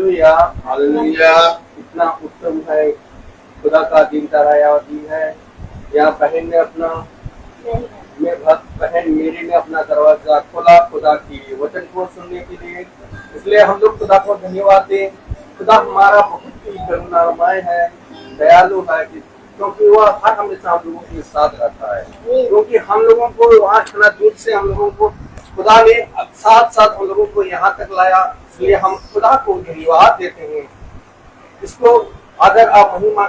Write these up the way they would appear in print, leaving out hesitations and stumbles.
Hallelujah hallelujah. इतना उत्तम है खुदा का दिन तारायावती है। या बहन ने अपना बहन मेरी ने अपना दरवाजा खोला खुदा की वचन को सुनने के लिए। इसलिए हम लोग खुदा को धन्यवाद दें। खुदा हमारा बहुत ही करुणामय है, दयालु है, क्योंकि वह हर हमेशा हम लोगों के साथ रहता है। क्योंकि हम लोगों को वहाँ खाना दूर से हम लोगों को खुदा ने साथ साथ हम लोगों को यहाँ तक लाया। इसलिए हम खुदा को धन्यवाद देते हैं। इसको अगर आप महिमा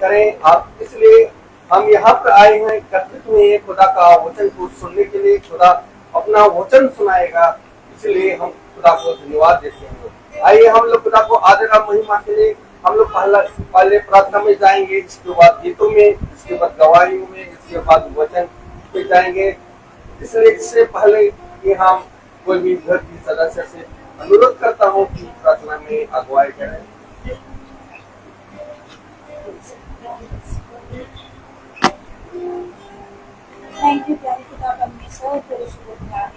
करें आप। इसलिए हम यहाँ पर आए हैं एकत्रित हुए हैं खुदा का वचन को सुनने के लिए। खुदा अपना वचन सुनाएगा, इसलिए हम खुदा को धन्यवाद देते हैं। आइए हम लोग खुदा को आदर और महिमा के लिए हम लोग पहले प्रार्थना में जाएंगे, इसके बाद गीतों में, इसके बाद गवाहियों में, इसके बाद वचन पे जाएंगे। इसलिए इससे पहले कि हम कोई भी घर की सदस्य से अनुरोध करता हूँ कि प्रार्थना में अगुवाई करें। थैंक यू प्यारे खुदा परमेश्वर, तेरे शुभ प्यारे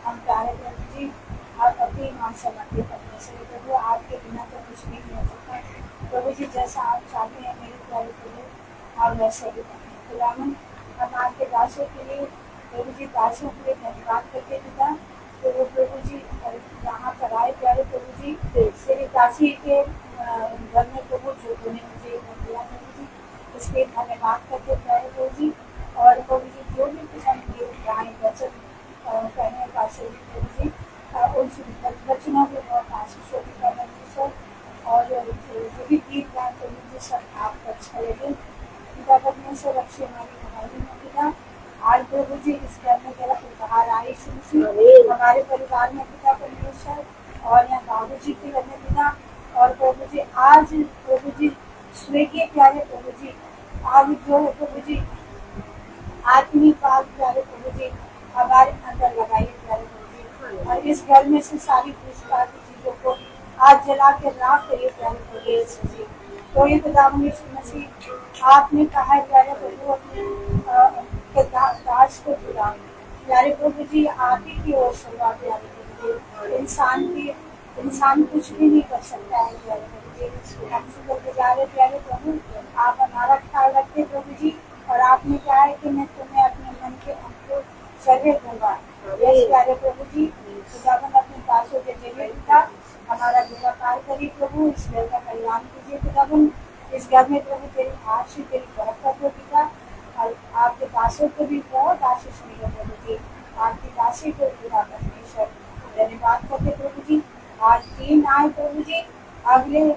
हम प्यारे प्रभु जी आप अपनी मान समर्पित परमेश्वर प्रभु, आपके बिना तो कुछ भी नहीं हो सकता प्रभु जी। जैसा आप चाहते हैं मेरे प्यारे प्रभु और वैसे ही खुदावन हम आपके दासों के लिए प्रभु जी, दासों के लिए धन्यवाद करते पिता। तो वो प्रभु जी यहाँ पर आए प्यारे प्रभु जी, तेरी दासी के घर में प्रभु जो तूने मुझे दिया प्रभु जी, इसलिए धन्यवाद करते प्यारे प्रभु जी। और प्रभु जी जो भी कुछ हम गाएं वचन कहने का प्रभु जी, उन वचनों के बहुत आशीष होगी परमेश्वर। और जो भी गीत गाए प्रभु जी सब आपको अच्छा लगे पिता परमेश्वर। रक्षे हमारी भाई में पिता आज प्रभु जी इस घर में तेरा उपहार आई हमारे परिवार में पिता परमेश्वर, और यहाँ बाबू जी के घर में पिता। और प्रभु जी आज प्रभु जी स्वर्गीय प्यारे प्रभु जी आज जो प्रभु जी आत्मिक बात प्यारे प्रभु जी हमारे अंदर लगाइए प्यारे प्रभु जी। और इस घर में से सारी दुष्ट चीजों को आज जला के राख करिए प्यारे प्रभु जी। तो ये खुदावंद यीशु मसीह आपने कहा है प्यारे प्रभु अपने दास को खुदा प्यारे प्रभु जी आप ही की ओर से प्यारे प्रभु जी। इंसान कुछ भी नहीं कर सकता है प्यारे प्रभु जी। हम सुबह गुजारे प्यारे प्रभु आप हमारा ख्याल रखते प्रभु जी। और आपने कहा है कि मैं तुम्हें अपने मन के अंको शरीर दूंगा। यस प्यारे प्रभु जी, खुदावन अपने दासों के जरिए पिता हमारा बेड़ा पार करिए प्रभु। इस घर का कल्याण कीजिए खुदावन। इस घर में प्रभु तेरी आशीष तेरी बरकत हो पिता। और आपके दासों को भी बहुत आशीष मिले प्रभु जी। आपकी दासी को खुदा परमेश्वर धन्यवाद करते प्रभु जी। आज दिन आए प्रभु जी, अगली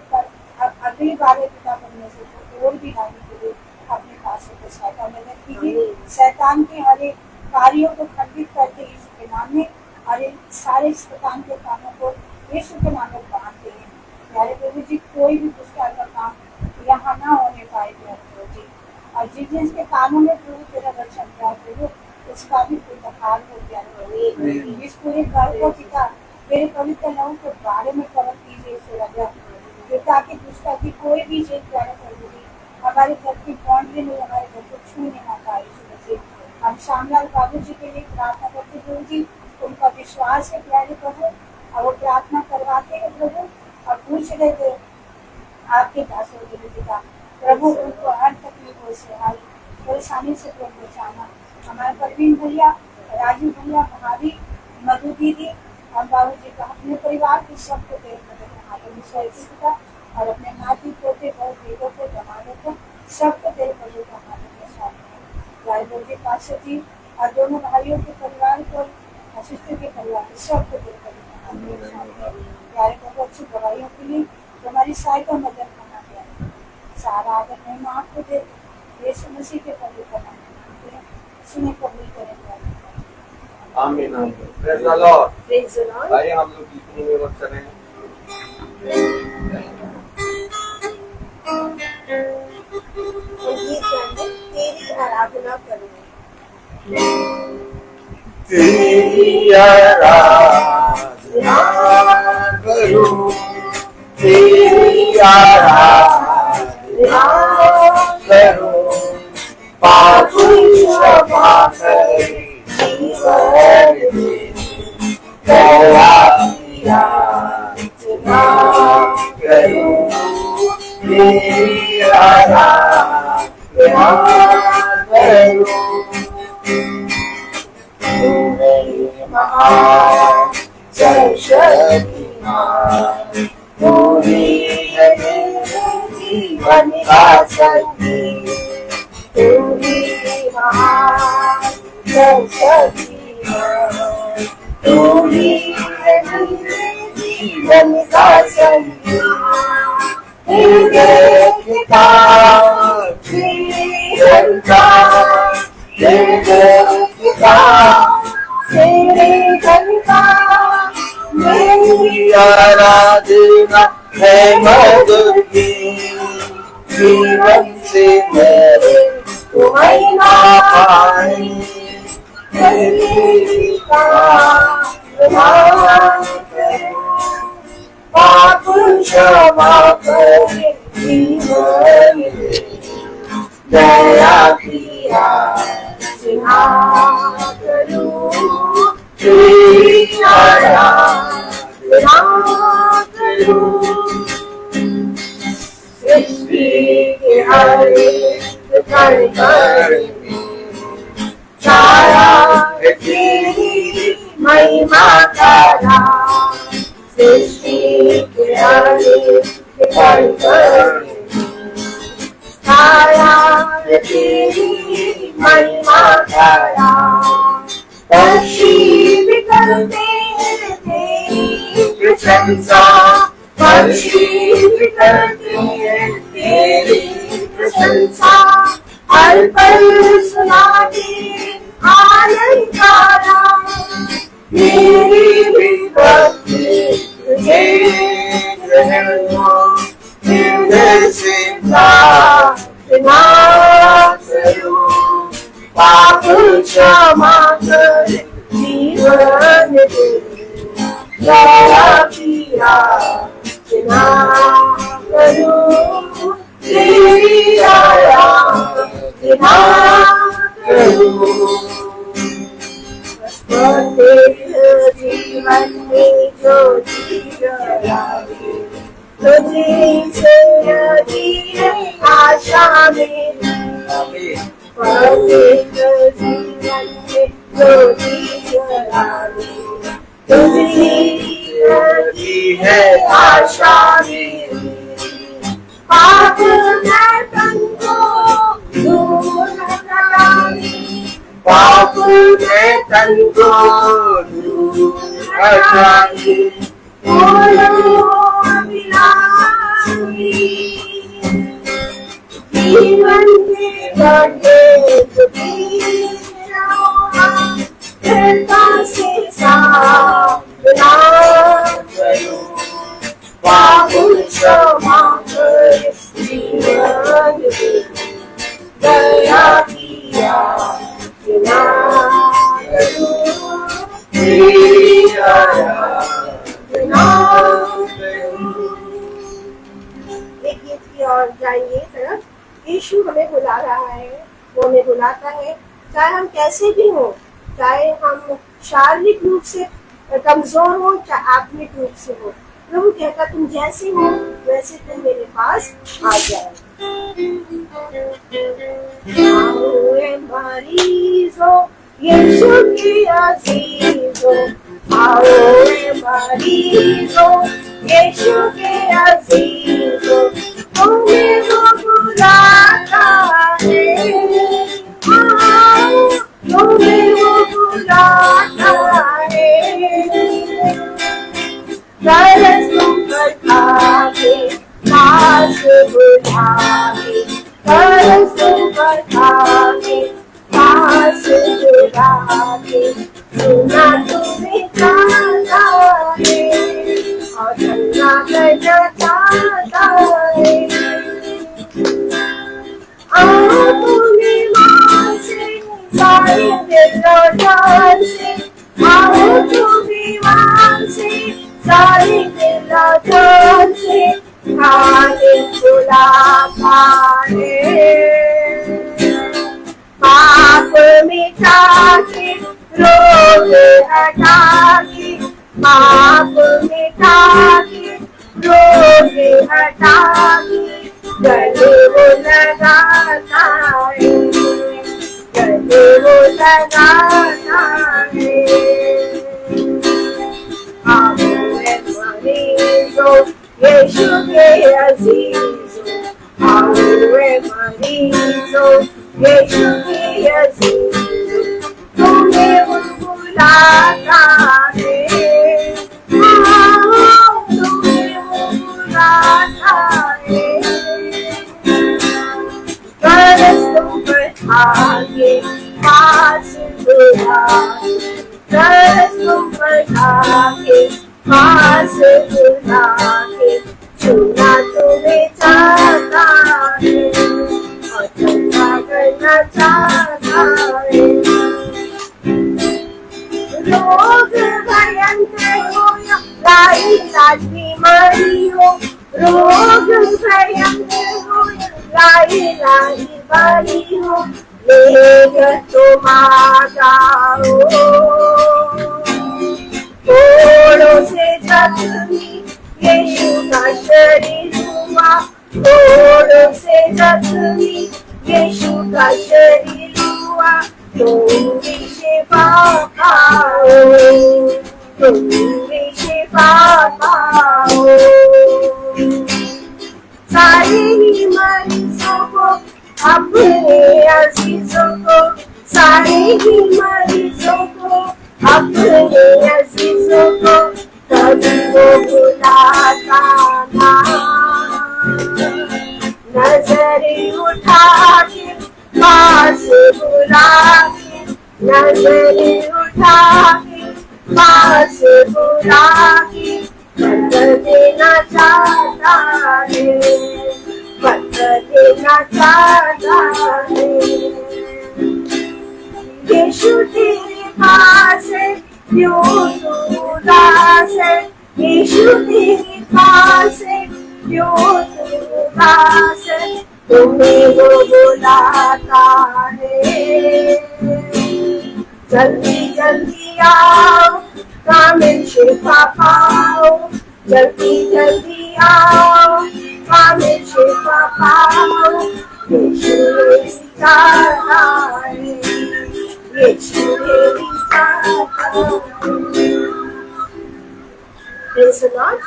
बार पिता परमेश्वर को और भी लाने के लिए अपने दासों को सहायता मदद कीजिए। शैतान के हर एक कार्यों को खंडित करते यीशु के नाम में, और सारे शैतान के कामों को यीशु के नाम में बांधते हैं प्यारे प्रभु जी। कोई भी दुष्टाई का काम यहाँ ना होने पाए प्रभु जी। और जिसके कामों में प्रभु तेरा रक्षण किया प्रभु, उसका भी कोई बहाल हो गया। इस पूरे घर को पिता तेरे पवित्र लहू के बारे में कवर कीजिए ताकि दुष्टा की कोई भी चीज प्यारे प्रभु जी हमारे घर की बाउंड्री में हमारे घर को छूने ना पाए। हम श्यामलाल बाबू जी के लिए प्रार्थना करते प्रभु जी। उनका विश्वास है प्यारे प्रभु, और वो प्रार्थना करवाते हैं प्रभु और पूछ रहे थे आपके दासों के लिए पिता प्रभु उनको हर तकलीफों से हर परेशानी से प्रभु बचाना। हमारे परवीन भैया, राजू भैया, भाभी, मधु दीदी और बाबू जी का अपने परिवार के सबको देर पिता, और अपने नाती पोते बहुत बेटों को जमानों को सबको तेरे प्रभु का हाथ में सौंपते हैं। जी पाशा जी और दोनों भाइयों के परिवार को, सिस्टर के परिवार को सबको तेरे प्रभु का हाथ में सौंपते हैं। प्यारे प्रभु अच्छी दवाइयों के लिए तुम्हारी सहायता मदद करना प्यारे सारा आदर महिमा आपको दे यीशु मसीह के प्रभु का नाम में सुने कबूल करें प्यारे। आमीन आमीन। Praise the Lord. Praise the Lord. आइए हम लोग गीत में वक्त चलें। तेरी आराधना करूं, तेरी आराधना करूं, तेरी आराधना करूं, पापी क्षमा कर जीवन दे दया किया जीवन का संगीत तूने महान सरस्वती तूने जीवन का संगीत देखता जीवन का देखता तेरे घर का मेरी आराधना है मधुर की जीवन से मेरे तुम्हें ना पाए पाप क्षमा कर जीवन दया किया सिहा करूं तेरी आराधना करूं सृष्टि के हर एक कण में छाया है तेरी महिमा का नाम सृष्टि के हर एक कण में छाया है तेरी महिमा का नाम पक्षी भी करते तेरी प्रशंसा पक्षी भी करते तेरी प्रशंसा हर पल सुनाते आनंद का नाम मेरी भी भक्ति तुझे रहना हृदय से प्रार्थना करूं पाप क्षमा कर जीवन दे दया किया क्षमा करूं तेरी आराधना करूं प्रत्येक जीवन में जो जीवन तुझे से यदि आशा मेरी प्रत्येक जीवन में जो जीवन तुझे यदि है आशा मेरी पाप मैं तुमको दूर हटाऊंगी पाप मैं तुमको दूर हटाऊंगी बोलो अभिलाषी जीवन के बड़े कृपा से साधना करूं पाप क्षमा कर जीवन दया किया क्षमा करूं तेरी आराधना करूं। एक गीत की ओर जाएंगे तरफ यीशु हमें बुला रहा है वो हमें बुलाता है चाहे हम कैसे भी हों चाहे हम शारीरिक रूप से कमजोर हो चाहे आत्मिक रूप से हो प्रभु कहता तुम जैसे हो वैसे तुम मेरे पास आ जाओ मरीजो यीशु की अजीजो आओ मरीजो यीशु के अजीजो तुम्हें वो बुलाता है तुम्हें वो बुलाता है तरस पर खाके पास बुलाके तरस पर खाके पास बुलाके सुना तुम्हें चाहता है और चलना करना चाहता है आओ तुम्हें मां से सारे दिल और जान से आओ तुम्हें मां से सारे दिल और जान से खाने बुलाता है पाप मिटा के रोग हटा के पाप मिटा के रोग हटा के गले बुला लगाता है। आओ रे मरीजों यीशु के अजीजों, आओ रे मरीजों यीशु के अजीजों, तुम्हें वो बुलाता है। तुम्हें वो बुलाता है। बस तुम पर आगे पास बुला, बस तुम पर आगे पास बुला के छूना तुम्हें चाहता है और चंगा करना चाहता है। रोग भयंकर हो या लाइलाज बीमारी हो, रोग भयंकर हो या लाइलाज बीमारी हो, लेकर तुम आ जाओ। थोड़ों से जख्मी यीशु का शरीर हुआ, थोड़ों से जख्मी यीशु का शरीर हुआ, तुम भी शिफा पाओ, तुम भी शिफा पाओ। सारे ही मरीजों को अपने अजीजों को, सारे ही मरीजों को अपने अजीजों को कभी वो बुलाता था। नजर उठा के पास बुला के, नजर उठा के पास बुला के बदल देना चाहता है, बदल देना चाहता है। यीशु तेरे पास है क्यों तू उदास है, यीशु तेरे पास है क्यों तू उदास है, तुम्हें वो बुलाता है। जल्दी जल्दी आओ कामिल शिफा पाओ, जल्दी जल्दी आओ कामिल शिफा पाओ। यीशु मेरी चाहता है, यीशु मेरी चाहता है। Praise the Lord.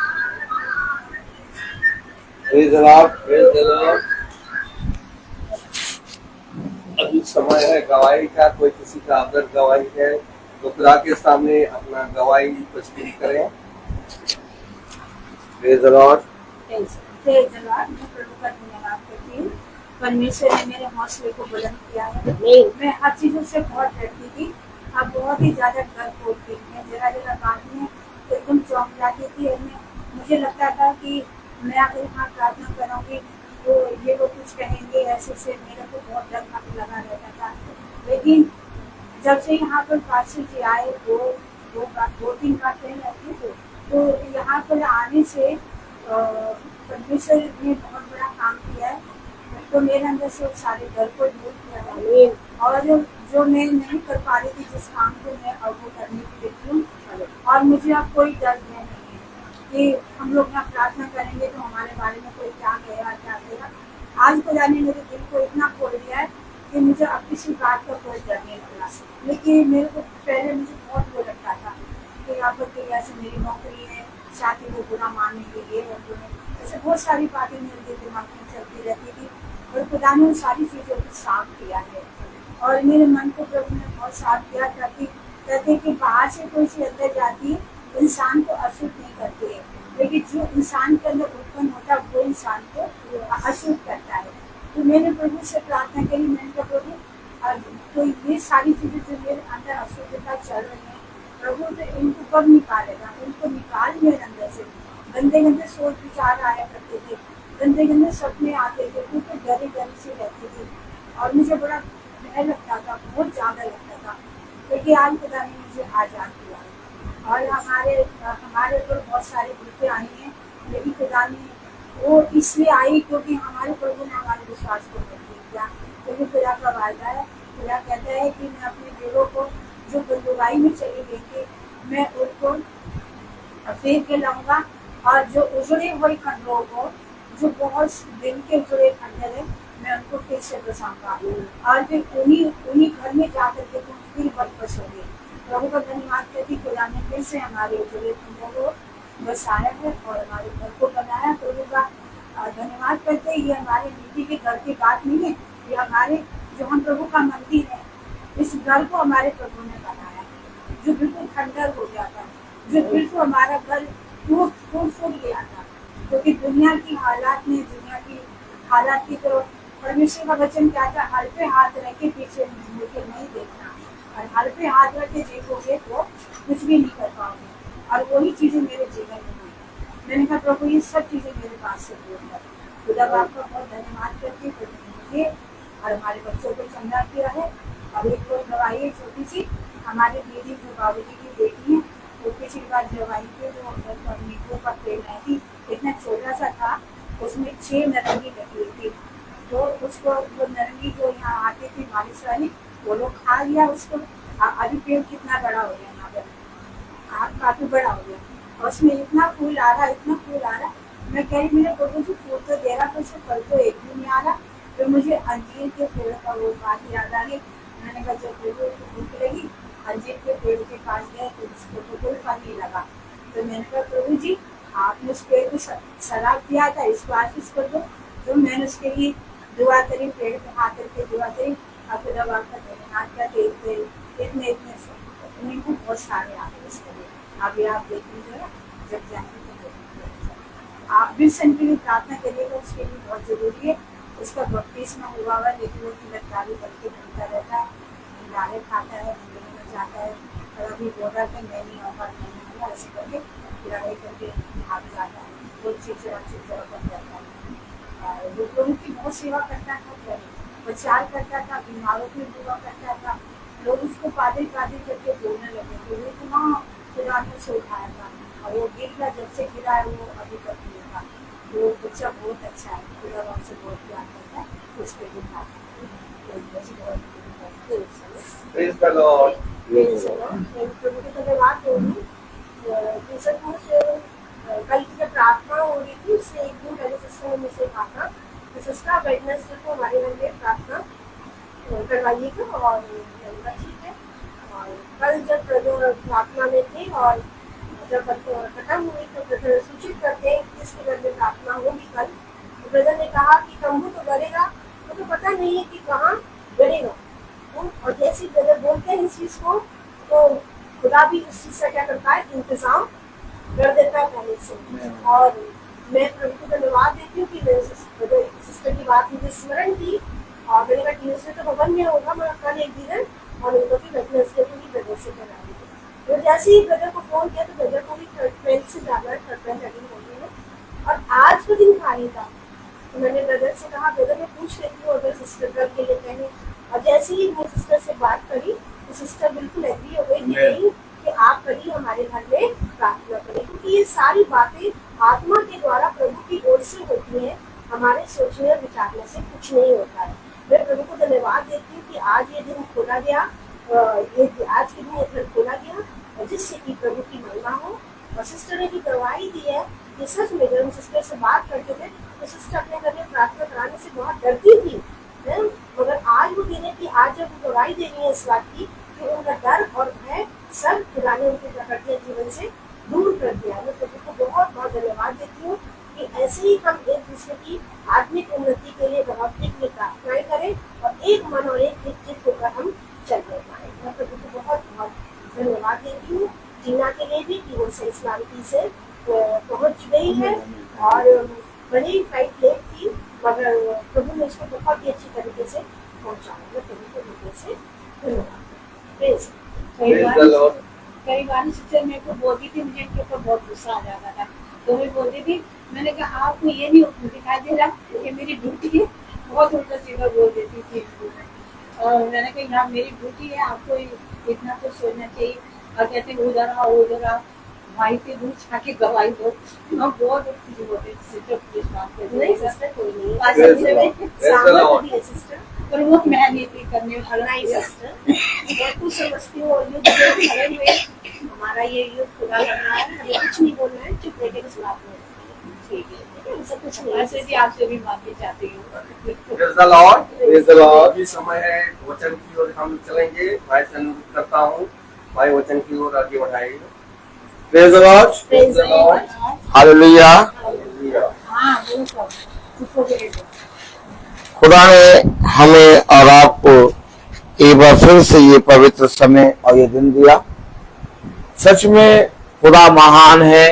Praise the Lord, praise the Lord। अभी समय है गवाही का, कोई किसी का अगर गवाही है तो खुदा के सामने अपना गवाही प्रस्तुत करें। Praise the Lord। Praise the Lord। मैं प्रभु का धन्यवाद करती हूँ। परमेश्वर ने मेरे हौसले को बुलंद किया है। मैं हर चीजों से बहुत डरती थी, अब बहुत ही ज्यादा डर होती है। जरा जरा बात में एकदम चौंक जाती थी। मुझे लगता था कि मैं अगर यहाँ प्रार्थना करूँगी तो ये वो कुछ कहेंगे, ऐसे से मेरे को बहुत डर लगा रहता था। लेकिन जब से यहाँ पर पास्टर जी आए, दो तीन बातें रहती थे, तो यहाँ पर आने से परमेश्वर ने बहुत बड़ा काम किया है। तो मेरे अंदर से सारे डर को दूर किया है और जो मैं नहीं कर पा रही थी जिस काम को, मैं अब वो करने की देती हूँ। और मुझे अब कोई डर नहीं है कि हम लोग यहाँ प्रार्थना करेंगे तो हमारे बारे में कोई क्या कहेगा क्या कहेगा। आज खुदा ने मेरे दिल को इतना खोल दिया है कि मुझे अब किसी बात का कोई डर नहीं लगा। लेकिन मेरे को पहले मुझे बहुत वो लगता था कि यहाँ पर ऐसे मेरी नौकरी है, साथी को बुरा मानने के लिए, ऐसे बहुत सारी बातें मेरे दिमाग में चलती रहती थी। और खुदा ने उन सारी चीज़ों को साफ किया है और मेरे मन को प्रभु ने बहुत साफ किया, ताकि कहते कि बाहर से कोई चीज अंदर जाती है इंसान को अशुद्ध नहीं करती है, लेकिन जो इंसान के अंदर उत्पन्न होता है वो इंसान को अशुद्ध करता है। तो मैंने प्रभु से प्रार्थना करी, मैंने कहा प्रभु तो ये सारी चीजें जो मेरे अंदर अशुद्धता चल रही है प्रभु, तो इनको कब निकालेगा, इनको निकाल मेरे अंदर से। गंदे गंदे सोच विचार आया करते थे, गंदे गंदे सपने आते थे, क्योंकि डरे डरे से रहती थी और मुझे बड़ा भय लगता था, बहुत ज्यादा लगता था। लेकिन आज खुदा ने मुझे आजाद किया और हमारे ऊपर बहुत सारी विपत्ति आई हैं, लेकिन खुदा ने वो इसलिए आई क्योंकि हमारे प्रभु ने हमारे विश्वास को मजबूत किया। क्योंकि खुदा का वायदा है, खुदा कहता है कि मैं अपने दिलों को जो बंदुगाई में चली गई थी मैं उनको फेर के लाऊंगा, और जो उजड़े हुए खंडों को, जो बहुत दिन के उजड़े खंडर है मैं उनको फिर से बसाऊंगा और फिर उन्हीं घर में जा करके तुम फिर बसोगे। प्रभु का धन्यवाद करती खुदा ने फिर से हमारे जरूरतमंदों को बसाया है और हमारे घर को बनाया। प्रभु का धन्यवाद करते ये हमारे नीति के घर की बात नहीं है, ये हमारे जो हम प्रभु का मंदिर है, इस घर को हमारे प्रभु ने बनाया है जो बिल्कुल खंडर हो जाता है, जो बिल्कुल हमारा घर फूट गया था। क्योंकि दुनिया की हालात की तो परमेश्वर का वचन क्या था, हल पे हाथ रख के पीछे मुड़ के नहीं देखना, और हल पे हाथ रख के देखोगे तो कुछ भी नहीं कर पाओगे। और वही चीजें मेरे जीवन में हुई। मैंने कहा प्रभु ये सब चीजें मेरे पास से दूर कर। खुदा बाप का बहुत धन्यवाद करती हूँ मुझे और हमारे बच्चों को चंगा किया है। और एक और दवाई है छोटी सी, हमारी दीदी जो बाबूजी की बेटी है, वो पिछली बार दवाई के जो नींबू का पेड़ आई थी, इतना छोटा सा था, उसमें 6 नारंगी लगी हुई थी। तो उसको वो नारंगी जो यहाँ आती थी मालिश वाली, वो लोग खा लिया उसको। अभी पेड़ कितना बड़ा हो गया, यहाँ पर काफी बड़ा हो गया और उसमें इतना फूल आ रहा। मैं कह रही मेरे प्रभु जी फूल तो दे रहा, तो उससे फल तो एक भी नहीं आ रहा। फिर मुझे अंजीर के पेड़ का वो बात याद आ गई। मैंने कहा जब प्रभु को भूख लगी, अंजीर के पेड़ के पास गए तो उसको तो कोई फल नहीं लगा। तो मैंने कहा प्रभु जी आपने उस पेड़ को शराब दिया था, इसको आशीष कर दो। तो मैंने उसके लिए दुआ करी, पेड़ पे हाथ करके दुआ करी। और खुदा बाप का धन्यवाद करके इतने नींबू बहुत सारे आ गए इसके लिए। अभी आप देख लीजिएगा जब जाएंगे तो आप भी सन के लिए प्रार्थना करिएगा, उसके लिए बहुत जरूरी है। उसका बपतिस्मा हुआ हुआ, लेकिन वो गिरफ्तारी करके घूमता रहता है, गाले खाता है, मंदिर में जाता है। और अभी बोल रहा था मैं नहीं आऊँगा, ऐसे करके लड़ाई करके भाग जाता है, वो चिड़चिड़ा बन जाता है। और वो लोगों की बहुत सेवा करता था, प्रचार करता था, बीमारों की सेवा करता था। लोग उसको पादरी करके बोलने लगे थे, वो इतना खुदा ने उसे उठाया था। और वो गिरा, जब से गिरा है वो अभी तक नहीं था। वो बच्चा बहुत अच्छा है, खुदा हमसे बहुत प्यार करता है, उसके भी Praise the Lord. धन्यवाद होगी। कल की जब प्रार्थना हो रही थी, उससे एक दिन पहले सिस्टर ने मुझसे कहा था कि सिस्टर वेडनेसडे को हमारे घर में प्रार्थना करवाइएगा। और ठीक है। और कल जब प्रार्थना में थे और जब खत्म हुई तो ब्रदर सूचित करते हैं किसके घर में प्रार्थना होगी कल। तो ब्रदर ने कहा कि तंबू तो गड़ेगा, तो पता नहीं है कि कहाँ गड़ेगा। और जैसे ब्रदर बोलते हैं इस चीज को, तो खुदा भी उस चीज का क्या करता है, इंतजाम कर देता है पहले से। और मैं प्रभु को धन्यवाद देती हूँ कि सिस्टर की बात मुझे स्मरण की। और मैंने कहा ट्यूजडे तो भवन में होगा, मगर कल एक दिन है और नहीं तो फिर वेडनेसडे को ही ब्रदर से करा दी। तो जैसे ही ब्रदर को फोन किया तो ब्रदर को भी 12 से जाना है, 13 होगी है। और आज का दिन खाली था, तो मैंने ब्रदर से कहा ब्रदर मैं पूछ लेती हूँ अगर सिस्टर कल के लिए कहें। और जैसे ही मैं सिस्टर से बात करी तो सिस्टर बिल्कुल एग्री हो गई कि आप कभी हमारे घर में प्रार्थना करें, क्योंकि ये सारी बातें आत्मा के द्वारा प्रभु की ओर से होती हैं। हमारे सोचने और विचारने से कुछ नहीं होता है। मैं प्रभु को धन्यवाद देती हूँ कि आज ये दिन खोला गया, आज के दिन ये घर खोला गया जिससे कि प्रभु की महिमा हो। और सिस्टर ने भी गवाही दी है कि सच में जब हम सिस्टर से बात करते थे तो सिस्टर अपने घर में प्रार्थना कराने से बहुत डरती थी, मगर आज वो दिन है कि आज जब वो गवाही दे रही है इस बात की कि उनका डर और भय सब खुदा ने उनके प्रकृति जीवन से दूर कर दिया। मैं प्रभु को बहुत बहुत धन्यवाद देती हूँ कि ऐसे ही हम एक दूसरे की आत्मिक उन्नति के लिए बढ़ोतरी के लिए प्रार्थनाएं करें और एक मन और एक चित्त होकर हम चलते पाए। मैं प्रभु को बहुत बहुत धन्यवाद देती हूँ जीना के लिए भी कि वो सही सलामती से पहुंच गई है। और भले ही फ्लाइट लेट थी मगर प्रभु ने उसको बहुत ही अच्छी तरीके से पहुंचाया। मैं प्रभु को हृदय से धन्यवाद। कई बार सिस्टर मेरे को बोलती थी, मुझे इनके ऊपर बहुत गुस्सा आ जाता था, तो मैं बोलती थी, मैंने कहा आपको ये नहीं दिखाई दे रहा कि मेरी ड्यूटी है, बहुत उल्टा सीधा बोल देती थी। और मैंने कहा यहाँ मेरी ड्यूटी है, आपको इतना तो सोचना चाहिए। और कहते उधर आओ भाई के दूर छाके गवाही दो। हम बहुत खुशी होते सिस्टर, पर वो मैं नहीं थी करने वाला ही सिस्टर। बहुत कुछ समझती हूँ और युद्ध खड़े हुए हमारा ये युद्ध खुदा करना है, हमें कुछ नहीं बोलना है, चुप रह के सुना। ठीक है, सब कुछ ऐसे भी आपसे भी माफी चाहती हूँ। Praise the Lord, praise the Lord। अभी समय है वचन की ओर हम चलेंगे। भाई से अनुरोध करता हूँ, भाई वचन की ओर आगे बढ़ाइए। Praise the Lord, praise the Lord, hallelujah. Hallelujah। हाँ वो सब चुप हो गए तो। खुदा ने हमें और आपको एक बार फिर से ये पवित्र समय और ये दिन दिया। सच में खुदा महान है,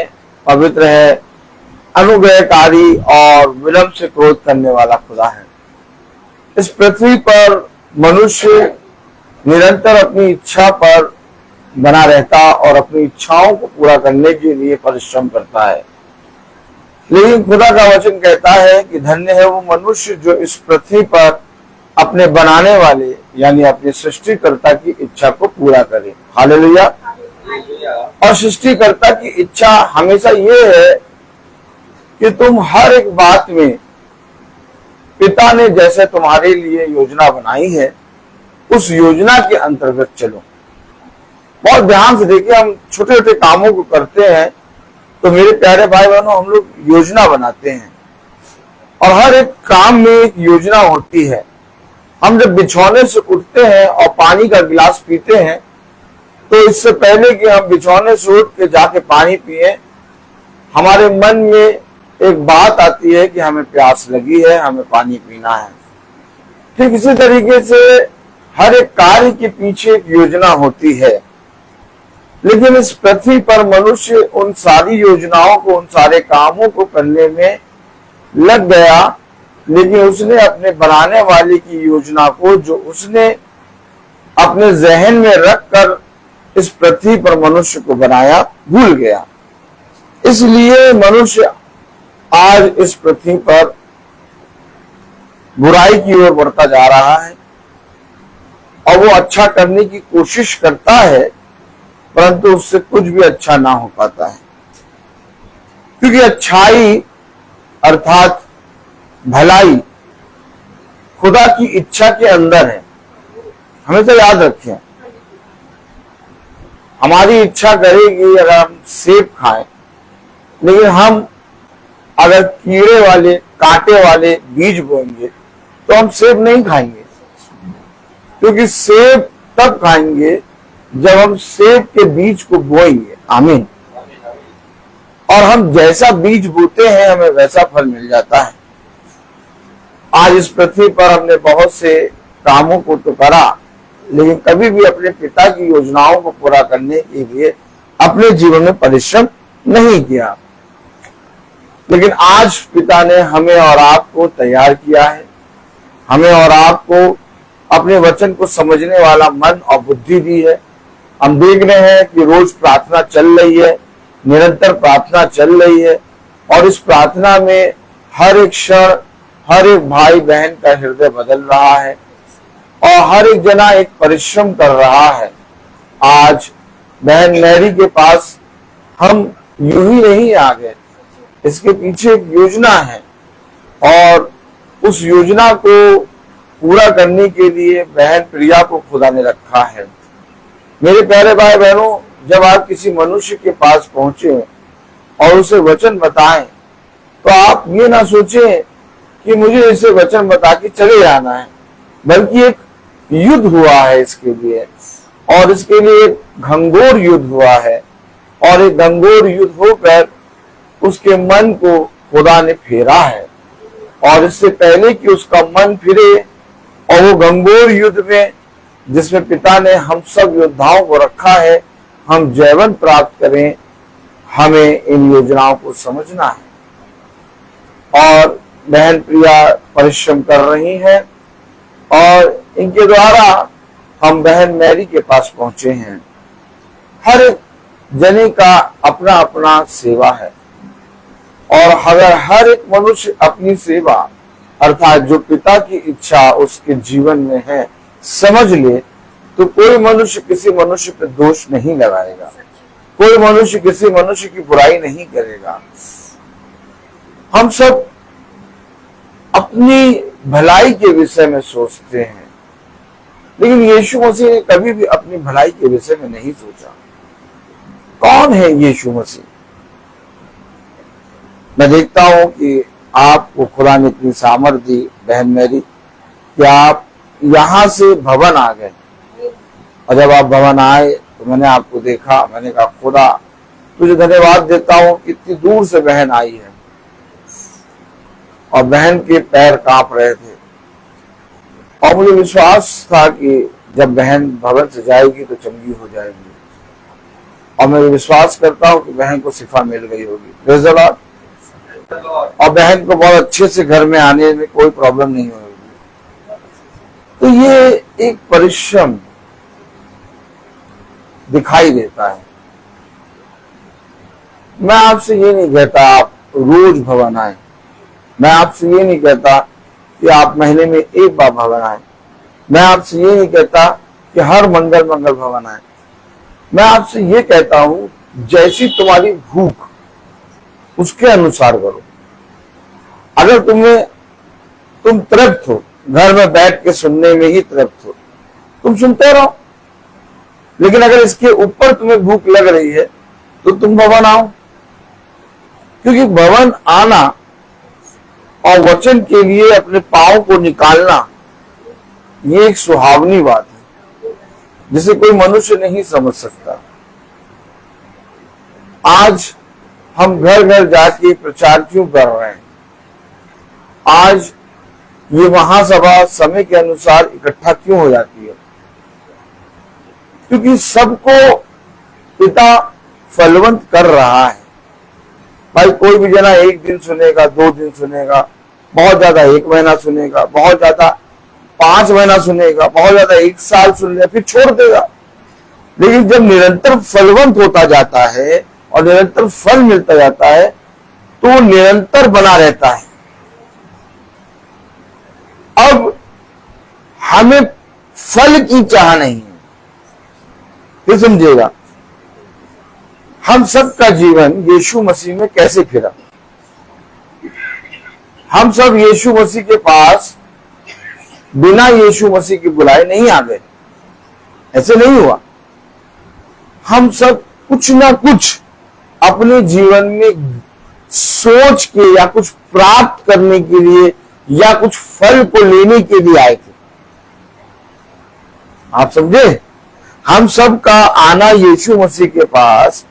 पवित्र है, अनुग्रहकारी और विलंब से क्रोध करने वाला खुदा है। इस पृथ्वी पर मनुष्य निरंतर अपनी इच्छा पर बना रहता और अपनी इच्छाओं को पूरा करने के लिए परिश्रम करता है, लेकिन खुदा का वचन कहता है कि धन्य है वो मनुष्य जो इस पृथ्वी पर अपने बनाने वाले यानी अपने सृष्टिकर्ता की इच्छा को पूरा करे। हालेलुया। और सृष्टिकर्ता की इच्छा हमेशा ये है कि तुम हर एक बात में पिता ने जैसे तुम्हारे लिए योजना बनाई है उस योजना के अंतर्गत चलो। बहुत ध्यान से देखिए, हम छोटे छोटे कामों को करते हैं तो मेरे प्यारे भाई बहनों, हम लोग योजना बनाते हैं और हर एक काम में एक योजना होती है। हम जब बिछौने से उठते हैं और पानी का गिलास पीते हैं तो इससे पहले कि हम बिछौने से उठ के जाके पानी पिए, हमारे मन में एक बात आती है कि हमें प्यास लगी है, हमें पानी पीना है। ठीक इसी तरीके से हर एक कार्य के पीछे एक योजना होती है, लेकिन इस पृथ्वी पर मनुष्य उन सारी योजनाओं को, उन सारे कामों को करने में लग गया, लेकिन उसने अपने बनाने वाले की योजना को, जो उसने अपने जहन में रखकर इस पृथ्वी पर मनुष्य को बनाया, भूल गया। इसलिए मनुष्य आज इस पृथ्वी पर बुराई की ओर बढ़ता जा रहा है और वो अच्छा करने की कोशिश करता है, परंतु उससे कुछ भी अच्छा ना हो पाता है, क्योंकि अच्छाई अर्थात भलाई खुदा की इच्छा के अंदर है। हमेशा याद रखें, हमारी इच्छा करेगी अगर हम सेब खाएं, लेकिन हम अगर कीड़े वाले, कांटे वाले बीज बोएंगे तो हम सेब नहीं खाएंगे, क्योंकि सेब तब खाएंगे जब हम सेब के बीज को बोएंगे। आमीन। और हम जैसा बीज बोते हैं हमें वैसा फल मिल जाता है। आज इस पृथ्वी पर हमने बहुत से कामों को तो करा, लेकिन कभी भी अपने पिता की योजनाओं को पूरा करने के लिए अपने जीवन में परिश्रम नहीं किया। लेकिन आज पिता ने हमें और आपको तैयार किया है, हमें और आपको अपने वचन को समझने वाला मन और बुद्धि दी है। हम देख रहे हैं कि रोज प्रार्थना चल रही है, निरंतर प्रार्थना चल रही है, और इस प्रार्थना में हर एक क्षण हर एक भाई बहन का हृदय बदल रहा है और हर एक जना एक परिश्रम कर रहा है। आज बहन मैरी के पास हम यूं ही नहीं आ गए, इसके पीछे एक योजना है और उस योजना को पूरा करने के लिए बहन प्रिया को खुदा ने रखा है। मेरे प्यारे भाई बहनों, जब आप किसी मनुष्य के पास पहुंचे और उसे वचन बताएं तो आप ये ना सोचें कि मुझे इसे वचन बता के चले जाना है, बल्कि एक युद्ध हुआ है इसके लिए, और इसके लिए एक घंघोर युद्ध हुआ है, और एक घंघोर युद्ध होकर उसके मन को खुदा ने फेरा है। और इससे पहले कि उसका मन फिरे और वो घंघोर युद्ध में जिसमें पिता ने हम सब योद्धाओं को रखा है, हम जयवंत प्राप्त करें, हमें इन योजनाओं को समझना है। और बहन प्रिया परिश्रम कर रही हैं और इनके द्वारा हम बहन मैरी के पास पहुंचे हैं। हर एक जने का अपना अपना सेवा है, और अगर हर एक मनुष्य अपनी सेवा अर्थात जो पिता की इच्छा उसके जीवन में है समझ ले, तो कोई मनुष्य किसी मनुष्य पर दोष नहीं लगाएगा, कोई मनुष्य किसी मनुष्य की बुराई नहीं करेगा। हम सब अपनी भलाई के विषय में सोचते हैं, लेकिन यीशु मसीह ने कभी भी अपनी भलाई के विषय में नहीं सोचा। कौन है यीशु मसीह? मैं देखता हूं कि आपको खुदा ने इतनी सामर्थ दी बहन मेरी कि आप यहां से भवन आ गए, और जब आप भवन आए तो मैंने आपको देखा, मैंने कहा खुदा तुझे धन्यवाद देता हूं कि इतनी दूर से बहन आई है, और बहन के पैर कांप रहे थे, और मुझे विश्वास था कि जब बहन भवन से जाएगी तो चंगी हो जाएगी, और मैं विश्वास करता हूं कि बहन को शिफा मिल गई होगी। Praise the Lord. और बहन को बहुत अच्छे से घर में आने में कोई प्रॉब्लम नहीं होगी। तो ये एक परिश्रम दिखाई देता है। मैं आपसे ये नहीं कहता आप रोज भवन आए, मैं आपसे ये नहीं कहता कि आप महीने में एक बार भवन आए, मैं आपसे ये नहीं कहता कि हर मंगल भवन आए। मैं आपसे ये कहता हूं जैसी तुम्हारी भूख उसके अनुसार करो। अगर तुम तृप्त हो, घर में बैठ के सुनने में ही तृप्त हो, तुम सुनते रहो, लेकिन अगर इसके ऊपर तुम्हें भूख लग रही है तो तुम भवन आओ, क्योंकि भवन आना और वचन के लिए अपने पांव को निकालना ये एक सुहावनी बात है जिसे कोई मनुष्य नहीं समझ सकता। आज हम घर घर जाके प्रचार क्यों कर रहे हैं? आज ये महासभा समय के अनुसार इकट्ठा क्यों हो जाती है? क्योंकि सबको पिता फलवंत कर रहा है। भाई कोई भी जना एक दिन सुनेगा, 2 दिन सुनेगा, बहुत ज्यादा 1 महीना सुनेगा, बहुत ज्यादा 5 महीना सुनेगा, बहुत ज्यादा 1 साल सुन लेगा, फिर छोड़ देगा। लेकिन जब निरंतर फलवंत होता जाता है और निरंतर फल मिलता जाता है तो वो निरंतर बना रहता है। अब हमें फल की चाह नहीं है, फिर समझिएगा हम सबका जीवन यीशु मसीह में कैसे फिरा। हम सब यीशु मसीह के पास बिना यीशु मसीह की बुलाए नहीं आ गए, ऐसे नहीं हुआ। हम सब कुछ ना कुछ अपने जीवन में सोच के या कुछ प्राप्त करने के लिए या कुछ फल को लेने के लिए आए थे। आप समझे? हम सब का आना यीशु मसीह के पास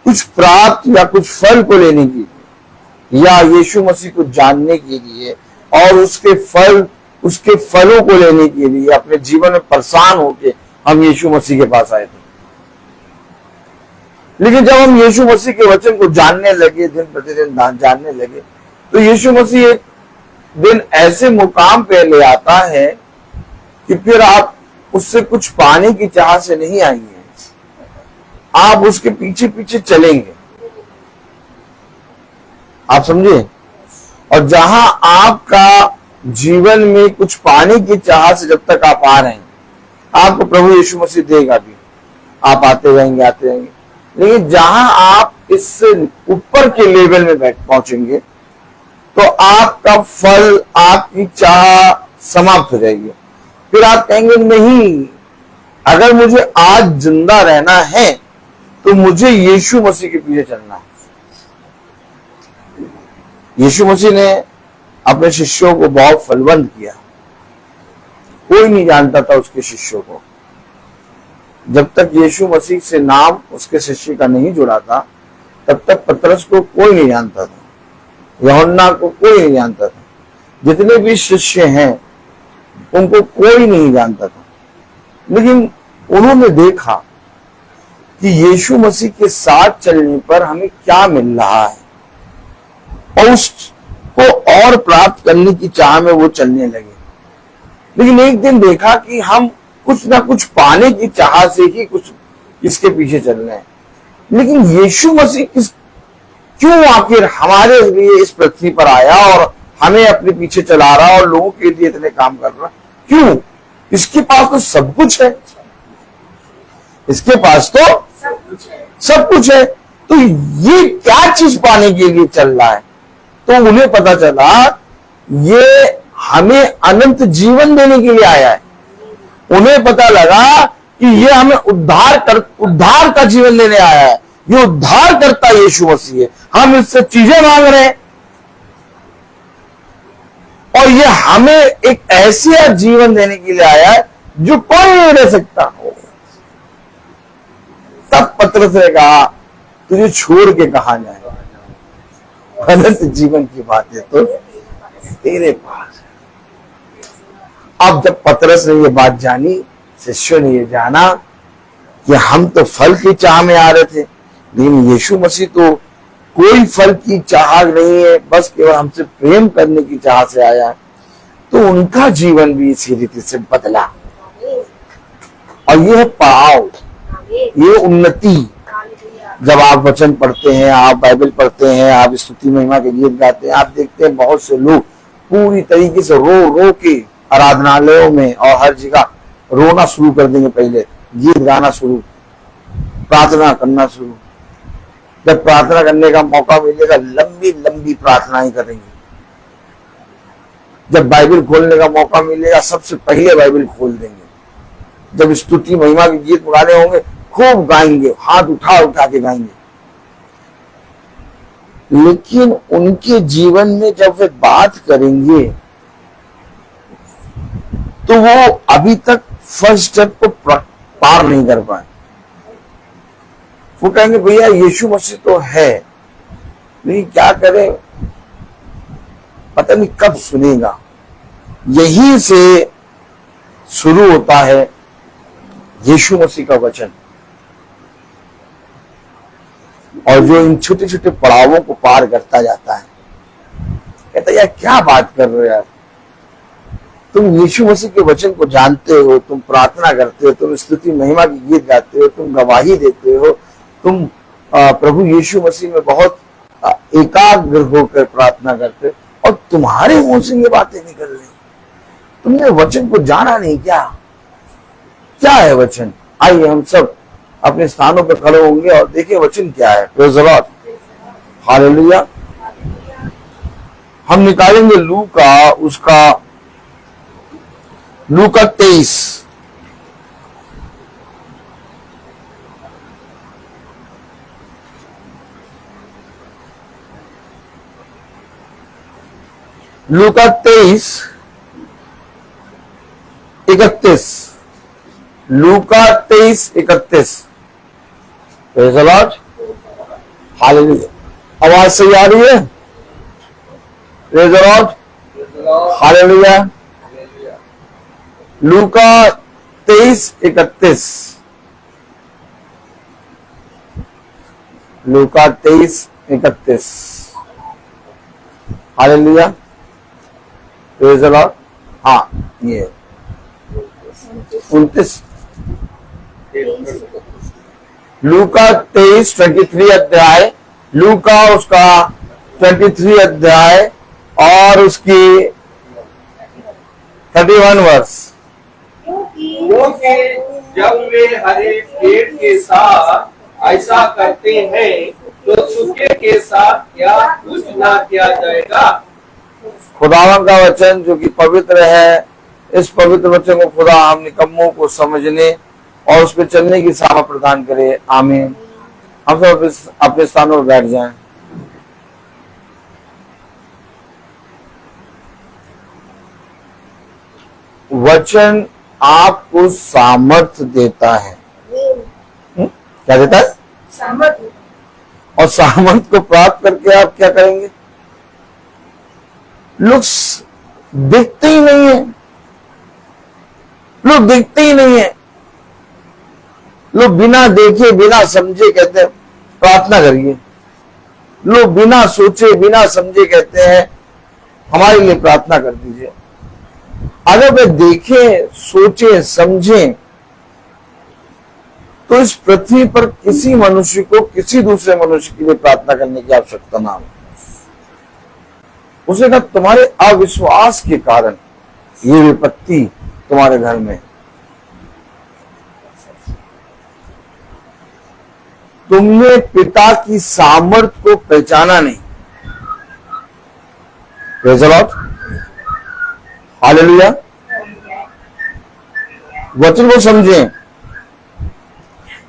कुछ प्राप्त या कुछ फल को लेने के लिए या यीशु मसीह को जानने के लिए और उसके फलों को लेने के लिए अपने जीवन में परेशान होके हम यीशु मसीह के पास आए थे। लेकिन जब हम यीशु मसीह के वचन को जानने लगे, दिन प्रतिदिन जानने लगे, तो यीशु मसीह एक दिन ऐसे मुकाम पे ले आता है कि फिर आप उससे कुछ पाने की चाह से नहीं आएंगे, आप उसके पीछे पीछे चलेंगे। आप समझे? और जहां आपका जीवन में कुछ पाने की चाह से जब तक आप आ रहे हैं, आपको प्रभु यीशु मसीह देगा भी, आप आते रहेंगे आते रहेंगे। लेकिन जहां आप इससे ऊपर के लेवल में पहुंचेंगे तो आपका फल, आपकी चाह समाप्त हो जाएगी। फिर आप कहेंगे नहीं, अगर मुझे आज जिंदा रहना है तो मुझे यीशु मसीह के पीछे चलना है। यीशु मसीह ने अपने शिष्यों को बहुत फलवंत किया। कोई नहीं जानता था उसके शिष्यों को। जब तक यीशु मसीह से नाम उसके शिष्य का नहीं जुड़ा था तब तक पतरस को कोई नहीं जानता था, यूहन्ना को कोई नहीं जानता था, जितने भी शिष्य हैं उनको कोई नहीं जानता था। लेकिन उन्होंने देखा कि यीशु मसीह के साथ चलने पर हमें क्या मिल रहा है और उसको और प्राप्त करने की चाह में वो चलने लगे। लेकिन एक दिन देखा कि हम कुछ ना कुछ पाने की चाह से ही कुछ इसके पीछे चल रहे हैं। लेकिन यीशु मसीह क्यों आखिर हमारे लिए इस पृथ्वी पर आया और हमें अपने पीछे चला रहा और लोगों के लिए इतने काम कर रहा? क्यों? इसके पास तो सब कुछ है, इसके पास तो सब कुछ है, तो ये क्या चीज पाने के लिए चल रहा है? तो उन्हें पता चला ये हमें अनंत जीवन देने के लिए आया है। उन्हें पता लगा कि ये हमें उद्धार का जीवन देने आया है, ये उद्धार करता यीशु मसीह है। हम इससे चीजें मांग रहे हैं और ये हमें एक ऐसा जीवन देने के लिए आया है जो कोई नहीं दे सकता हो। तब पतरस ने कहा तुझे छोड़ के कहां जाएगा, अनंत जीवन की बातें तो तेरे पास है। अब जब पतरस ने ये बात जानी, शिष्यों ने ये जाना कि हम तो फल की चाह में आ रहे थे, लेकिन यीशु मसीह तो कोई फल की चाह नहीं है, बस केवल हमसे प्रेम करने की चाह से आया है। तो उनका जीवन भी इसी रीति से बदला और यह पड़ाव, ये उन्नति। जब आप वचन पढ़ते हैं, आप बाइबल पढ़ते हैं, आप स्तुति महिमा के गीत गाते हैं, आप देखते हैं बहुत से लोग पूरी तरीके से रो रो के आराधनालयों में और हर जगह रोना शुरू कर देंगे, पहले गीत गाना शुरू, प्रार्थना करना शुरू। जब प्रार्थना करने का मौका मिलेगा लंबी लंबी प्रार्थनाएं करेंगे। जब बाइबल खोलने का मौका मिलेगा सबसे पहले बाइबल खोल देंगे। जब स्तुति महिमा के गीत गाने होंगे खूब गाएंगे, हाथ उठा उठा के गाएंगे। लेकिन उनके जीवन में जब वे बात करेंगे तो वो अभी तक फर्स्ट स्टेप को पार नहीं कर पाए। वो कहेंगे भैया यीशु मसीह तो है, लेकिन क्या करे, पता नहीं कब सुनेगा। यहीं से शुरू होता है यीशु मसीह का वचन, और जो इन छोटे छोटे पड़ावों को पार करता जाता है। कहता है यार क्या बात कर रहे हो यार, तुम यीशु मसीह के वचन को जानते हो, तुम प्रार्थना करते हो, तुम स्तुति महिमा की गीत गाते हो, तुम गवाही देते हो, तुम प्रभु यीशु मसीह में बहुत एकाग्र होकर प्रार्थना करते हो, और तुम्हारे मुंह से ये बातें निकल रही, तुमने वचन को जाना नहीं क्या? क्या है वचन? आइए हम सब अपने स्थानों पर खड़े होंगे और देखिए वचन क्या है। Praise the Lord, hallelujah. हम निकालेंगे लूका 23 लूका 23:31 लूका 23:31। Praise the Lord, hallelujah. आवाज सही आ रही है? Praise the Lord, hallelujah. Luka 23:31 Luka 23:31 hallelujah. Praise the Lord. हाँ, ये 29 लूका 23 अध्याय, लूका उसका 23 अध्याय और उसकी 31 वर्ष। क्योंकि जब वे हरे पेड़ के साथ ऐसा करते हैं तो सूखे के साथ क्या कुछ ना किया जाएगा। खुदावन का वचन जो कि पवित्र है, इस पवित्र वचन को खुदा हम निकम्मों को समझने और उस पर चलने की सामर्थ प्रदान करे। आमीन। हम सब अपने स्थानों पर बैठ जाएं। वचन आपको सामर्थ्य देता है। क्या देता है? सामर्थ्य। और सामर्थ्य को प्राप्त करके आप क्या करेंगे? लोग दिखते ही नहीं है, लोग दिखते ही नहीं है। लोग बिना देखे बिना समझे कहते हैं प्रार्थना करिए। लोग बिना सोचे बिना समझे कहते हैं हमारे लिए प्रार्थना कर दीजिए। अगर वे देखें, सोचे, समझें तो इस पृथ्वी पर किसी मनुष्य को किसी दूसरे मनुष्य के लिए प्रार्थना करने की आवश्यकता ना हो। उसे कहा तुम्हारे अविश्वास के कारण ये विपत्ति तुम्हारे घर में, तुमने पिता की सामर्थ्य को पहचाना नहीं। Praise the Lord, hallelujah. वचन को समझें।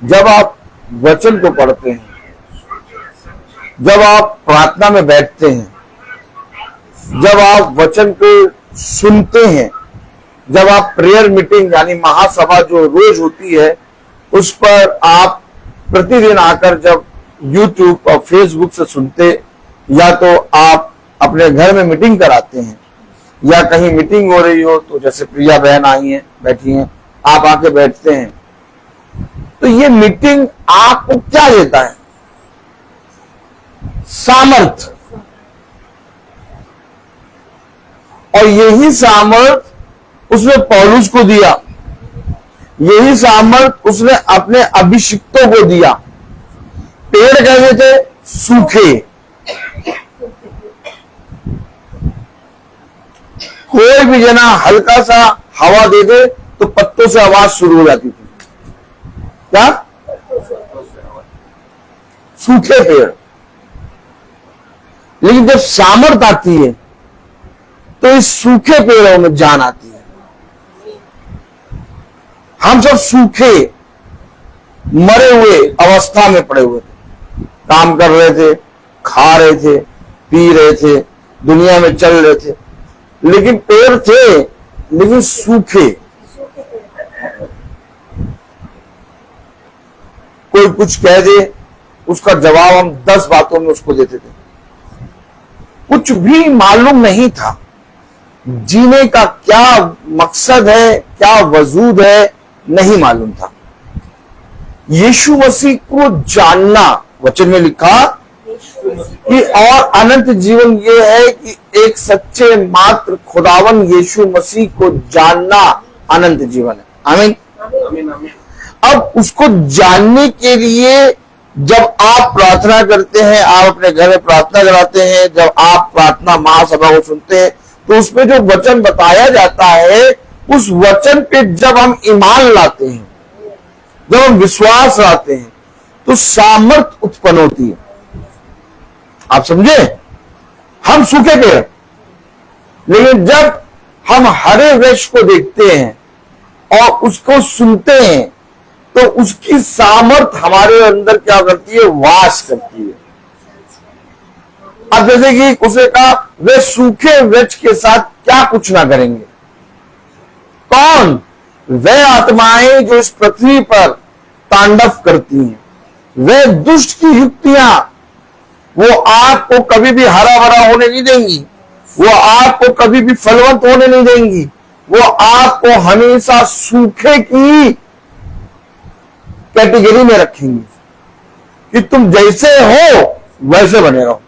जब आप वचन को पढ़ते हैं, जब आप प्रार्थना में बैठते हैं, जब आप वचन को सुनते हैं, जब आप प्रेयर मीटिंग यानी महासभा जो रोज होती है उस पर आप प्रतिदिन आकर जब YouTube और Facebook से सुनते, या तो आप अपने घर में मीटिंग कराते हैं, या कहीं मीटिंग हो रही हो तो जैसे प्रिया बहन आई हैं, बैठी हैं, आप आके बैठते हैं, तो ये मीटिंग आपको क्या देता है? सामर्थ। और यही सामर्थ उसने पौलुस को दिया, यही सामर्थ उसने अपने अभिषिक्तों को दिया। पेड़ कैसे थे? सूखे। कोई भी जना हल्का सा हवा दे दे तो पत्तों से आवाज शुरू हो जाती थी। क्या? सूखे पेड़। लेकिन जब सामर्थ आती है तो इस सूखे पेड़ों में जान आती है। हम सब सूखे मरे हुए अवस्था में पड़े हुए थे, काम कर रहे थे, खा रहे थे, पी रहे थे, दुनिया में चल रहे थे, लेकिन पेड़ थे लेकिन सूखे। कोई कुछ कह दे उसका जवाब हम 10 बातों में उसको देते थे। कुछ भी मालूम नहीं था, जीने का क्या मकसद है, क्या वजूद है, नहीं मालूम था। यीशु मसीह को जानना, वचन में लिखा कि और अनंत जीवन ये है कि एक सच्चे मात्र खुदावन यीशु मसीह को जानना अनंत जीवन है। आमीन। आमीन आमीन। अब उसको जानने के लिए जब आप प्रार्थना करते हैं, आप अपने घर में प्रार्थना कराते हैं, जब आप प्रार्थना महासभा को सुनते हैं, तो उसमें जो वचन बताया जाता है उस वचन पे जब हम ईमान लाते हैं, जब हम विश्वास लाते हैं, तो सामर्थ उत्पन्न होती है। आप समझे? हम सूखे पेड़, लेकिन जब हम हरे वृक्ष को देखते हैं और उसको सुनते हैं तो उसकी सामर्थ हमारे अंदर क्या करती है? वास करती है। अब जैसे कि उसे कहा वे सूखे वृक्ष के साथ क्या कुछ ना करेंगे। कौन? वे आत्माएं जो इस पृथ्वी पर तांडव करती हैं, वे दुष्ट की युक्तियां, वो आपको कभी भी हरा भरा होने नहीं देंगी, वो आपको कभी भी फलवंत होने नहीं देंगी, वो आपको हमेशा सूखे की कैटेगरी में रखेंगी कि तुम जैसे हो वैसे बने रहो।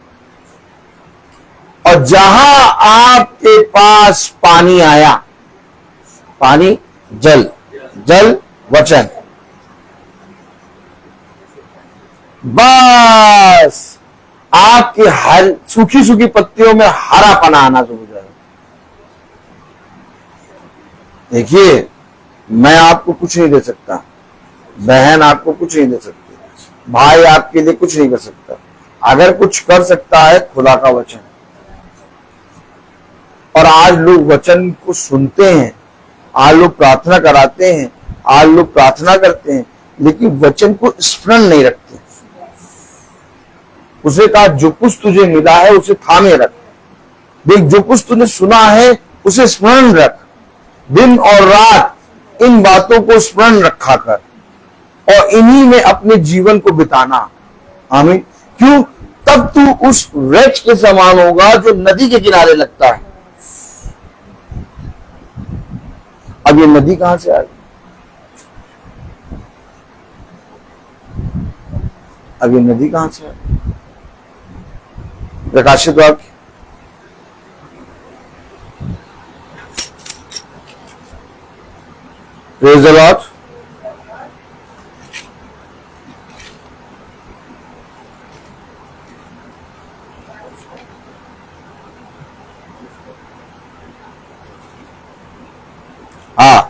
और जहां आपके पास पानी आया, पानी जल, जल वचन, बस आपकी हर सूखी सूखी पत्तियों में हरापना आना शुरू हो जाएगा। देखिए, मैं आपको कुछ नहीं दे सकता, बहन आपको कुछ नहीं दे सकती, भाई आपके लिए कुछ नहीं कर सकता। अगर कुछ कर सकता है खुदा का वचन। और आज लोग वचन को सुनते हैं, आज लोग प्रार्थना कराते हैं, आज लोग प्रार्थना करते हैं, लेकिन वचन को स्मरण नहीं रखते। उसे कहा जो कुछ तुझे मिला है उसे थामे रख, देख जो कुछ तूने सुना है उसे स्मरण रख, दिन और रात इन बातों को स्मरण रखा कर और इन्हीं में अपने जीवन को बिताना। आमीन। क्यों? तब तू उस वृक्ष के समान होगा जो नदी के किनारे लगता है। अब ये नदी कहां से आई? अब ये नदी कहां से आई? प्रकाशित वाक्य प्रेज द लॉर्ड। हाँ,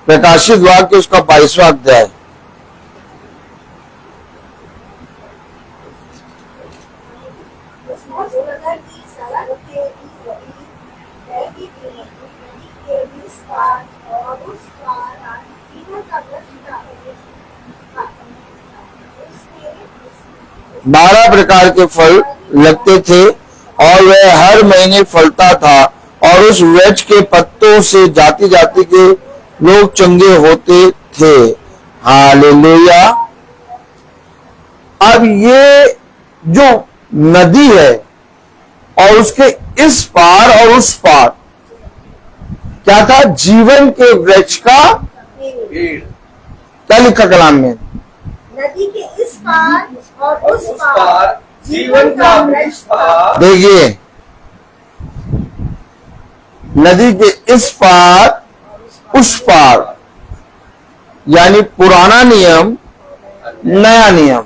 प्रकाशित वाक्य उसका 22वां अध्याय। 12 प्रकार के फल लगते थे और वह हर महीने फलता था और उस वृक्ष के पत्तों से जाति जाति के लोग चंगे होते थे। हालेलुया। अब ये जो नदी है और उसके इस पार और उस पार क्या था? जीवन के वृक्ष का पेड़ क्या लिखा कलाम में? नदी के इस पार और और उस उस पार पार जीवन का वृक्ष था। देखिए, नदी के इस पार उस पार, यानी पुराना नियम नया नियम,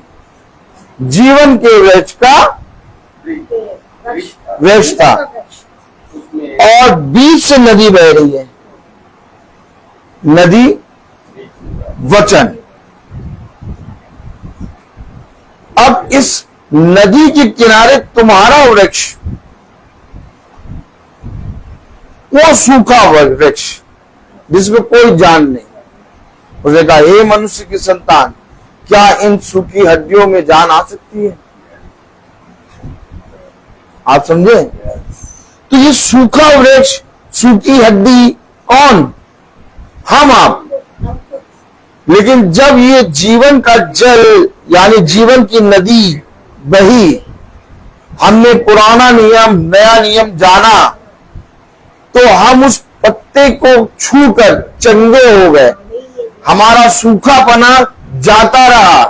जीवन के वृक्ष का वृक्ष था उसमें और बीच से नदी बह रही है। नदी वचन। अब इस नदी के किनारे तुम्हारा वृक्ष, वो सूखा वृक्ष जिसमें कोई जान नहीं। उसने कहा, हे मनुष्य की संतान, क्या इन सूखी हड्डियों में जान आ सकती है? आप समझे? तो ये सूखा वृक्ष, सूखी हड्डी कौन? हम आप। लेकिन जब ये जीवन का जल यानी जीवन की नदी बही, हमने पुराना नियम नया नियम जाना, तो हम उस पत्ते को छूकर चंगे हो गए। हमारा सूखापना जाता रहा।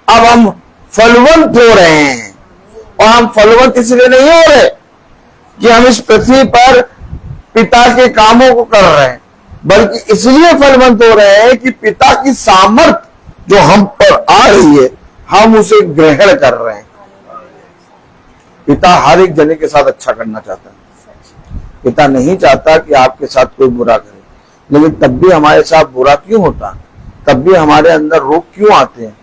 अब हम फलवंत हो रहे हैं। और हम फलवंत इसलिए नहीं हो रहे कि हम इस पृथ्वी पर पिता के कामों को कर रहे हैं, बल्कि इसलिए फलवंत हो रहे हैं कि पिता की सामर्थ जो हम पर आ रही है, हम उसे ग्रहण कर रहे हैं। पिता हर एक जने के साथ अच्छा करना चाहता है। पिता नहीं चाहता कि आपके साथ कोई बुरा करे, लेकिन तब भी हमारे साथ बुरा क्यों होता? तब भी हमारे अंदर रोग क्यों आते हैं?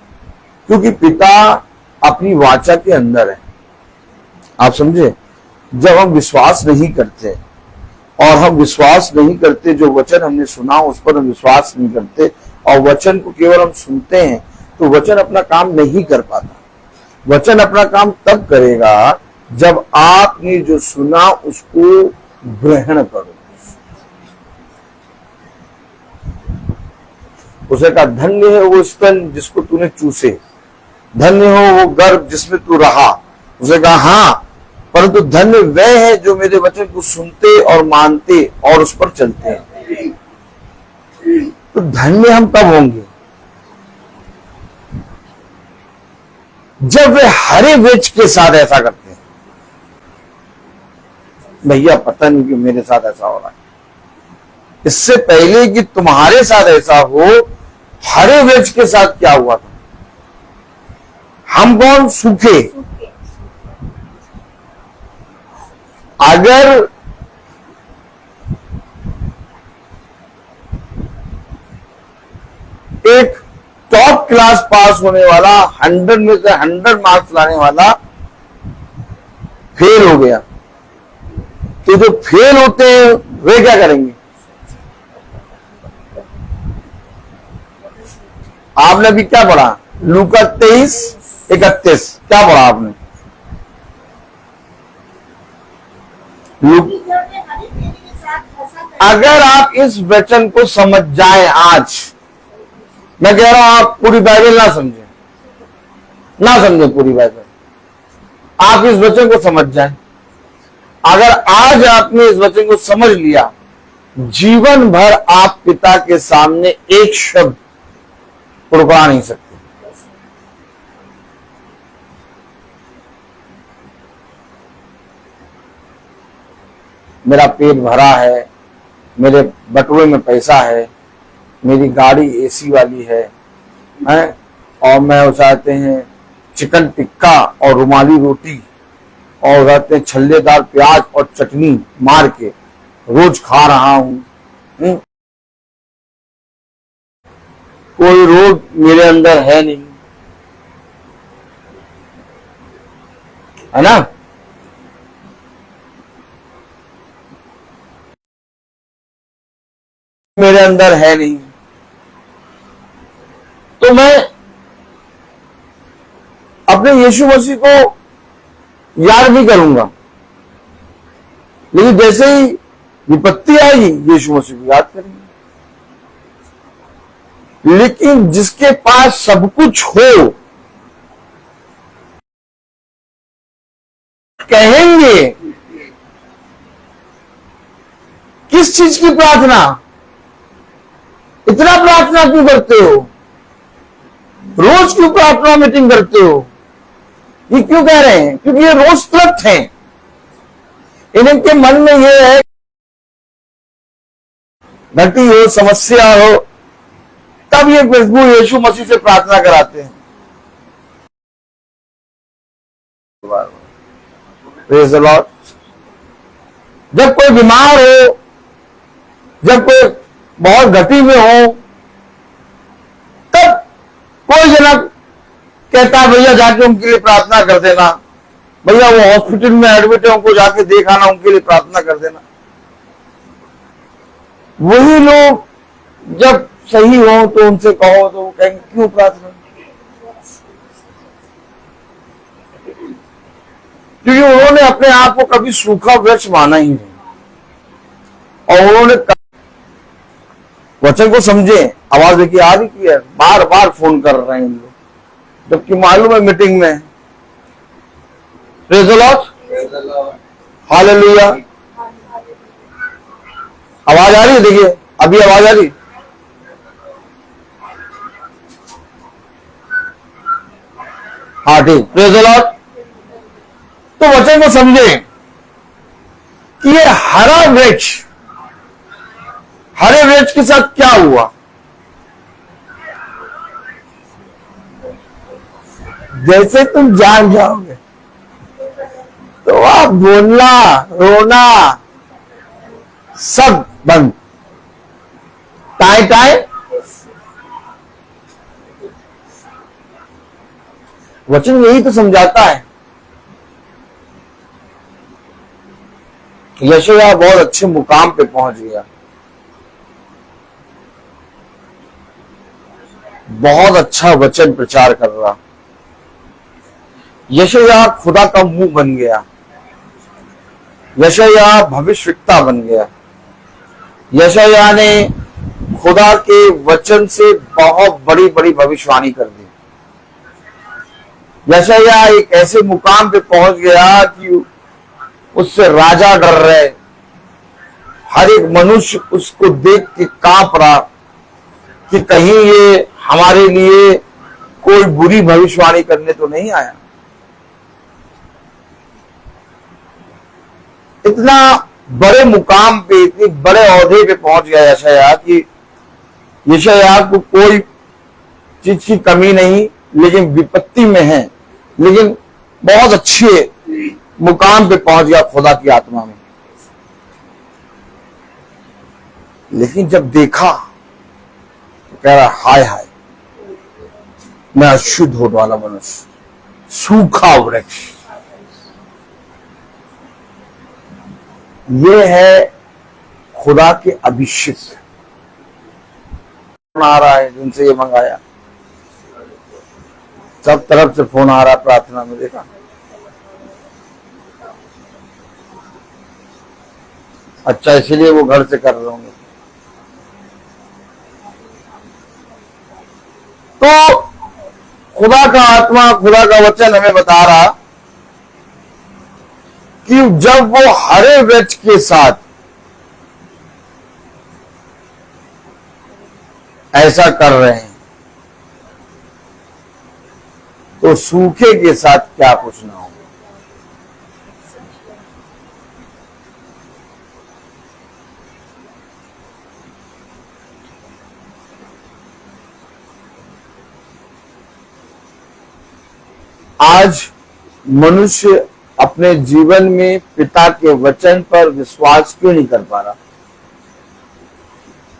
क्योंकि पिता अपनी वाचा के अंदर है। आप समझे? जब हम विश्वास नहीं करते, और हम विश्वास नहीं करते, जो वचन हमने सुना उस पर हम विश्वास नहीं करते, और वचन को केवल हम सुनते हैं, तो वचन अपना काम नहीं कर पाता। वचन अपना काम तब करेगा जब आपने जो सुना उसको ग्रहण करो। उसे कहा, धन्य है वो स्तन जिसको तूने चूसे, धन्य हो वो गर्भ जिसमें तू रहा। उसे कहा, हाँ, परंतु धन्य वह है जो मेरे वचन को सुनते और मानते और उस पर चलते हैं। तो धन्य हम कब होंगे? जब वे हरे वृक्ष के साथ ऐसा करते हैं। भैया पता नहीं कि मेरे साथ ऐसा हो रहा है। इससे पहले कि तुम्हारे साथ ऐसा हो, हरे वृक्ष के साथ क्या हुआ था? हम कौन? सूखे। अगर एक टॉप क्लास पास होने वाला 100 में से 100 मार्क्स लाने वाला फेल हो गया, तो जो फेल होते हैं वे क्या करेंगे? आपने अभी क्या पढ़ा? लूका 23:31 क्या पढ़ा आपने? अगर आप इस वचन को समझ जाएं, आज मैं कह रहा हूं, आप पूरी बाइबल ना समझे पूरी बाइबल, आप इस वचन को समझ जाएं। अगर आज आपने इस वचन को समझ लिया, जीवन भर आप पिता के सामने एक शब्द पुरका नहीं सकते। मेरा पेट भरा है, मेरे बटुए में पैसा है, मेरी गाड़ी एसी वाली है, और मैं चाहते हैं चिकन टिक्का और रुमाली रोटी और कहते हैं छल्लेदार प्याज और चटनी मार के रोज खा रहा हूं। कोई रोग मेरे अंदर है नहीं, है ना? मेरे अंदर है नहीं, तो मैं अपने यीशु मसीह को याद भी करूंगा, लेकिन जैसे ही विपत्ति आएगी यीशु मसीह को याद करेंगे। लेकिन जिसके पास सब कुछ हो, कहेंगे किस चीज की प्रार्थना? इतना प्रार्थना क्यों करते हो? रोज क्यों प्रार्थना मीटिंग करते हो? ये क्यों कह रहे हैं? क्योंकि ये रोज तृप्त हैं। इनके मन में ये है, घटी हो, समस्या हो, तब ये प्रभु यीशु मसीह से प्रार्थना कराते हैं। Praise the Lord. जब कोई बीमार हो, जब कोई बहुत घटी में हो, तब कोई जनक कहता है भैया जाके उनके लिए प्रार्थना कर देना, भैया वो हॉस्पिटल में एडमिट है उनको जाके देखाना, उनके लिए प्रार्थना कर देना। वही लोग जब सही हो तो उनसे कहो तो वो कहेंगे क्यों प्रार्थना? क्योंकि उन्होंने अपने आप को कभी सूखा वृक्ष माना ही नहीं, और उन्होंने वचन को समझे। आवाज देखिए आ रही की है, बार बार फोन कर रहे हैं लोग, जबकि मालूम है मीटिंग में। Praise the Lord, hallelujah. आवाज आ रही है? देखिए अभी आवाज आ रही। हाँ ठीक, प्रेज़ द लॉर्ड। तो वचन को समझे कि ये हरे वृक्ष के साथ क्या हुआ। जैसे तुम जान जाओगे तो आप बोलना, रोना सब बंद, टाई टाई। वचन यही तो समझाता है। यशायाह बहुत अच्छे मुकाम पे पहुंच गया, बहुत अच्छा वचन प्रचार कर रहा। यशायाह खुदा का मुंह बन गया, यशायाह भविष्यवक्ता बन गया। यशायाह ने खुदा के वचन से बहुत बड़ी बड़ी भविष्यवाणी कर दी। यशायाह एक ऐसे मुकाम पे पहुंच गया कि उससे राजा डर रहे, हर एक मनुष्य उसको देख के कांप रहा कि कहीं ये हमारे लिए कोई बुरी भविष्यवाणी करने तो नहीं आया। इतना बड़े मुकाम पे, इतनी बड़े ओहदे पे पहुंच गया यशायाह कि यशायाह को कोई चीज की कमी नहीं, लेकिन विपत्ति में है, लेकिन बहुत अच्छे मुकाम पे पहुंच गया खुदा की आत्मा में। लेकिन जब देखा तो कह रहा हाय हाय, मैं अशुद्ध होने वाला मनुष्य, सूखा वृक्ष। ये है खुदा के अभिषेक। आ रहा है जिनसे ये मंगाया, सब तरफ से फोन आ रहा प्रार्थना में, देखा। अच्छा, इसलिए वो घर से कर रहे होंगे। तो खुदा का आत्मा, खुदा का वचन हमें बता रहा कि जब वो हरे वृक्ष के साथ ऐसा कर रहे हैं तो सूखे के साथ क्या कुछ ना हो। आज मनुष्य अपने जीवन में पिता के वचन पर विश्वास क्यों नहीं कर पा रहा?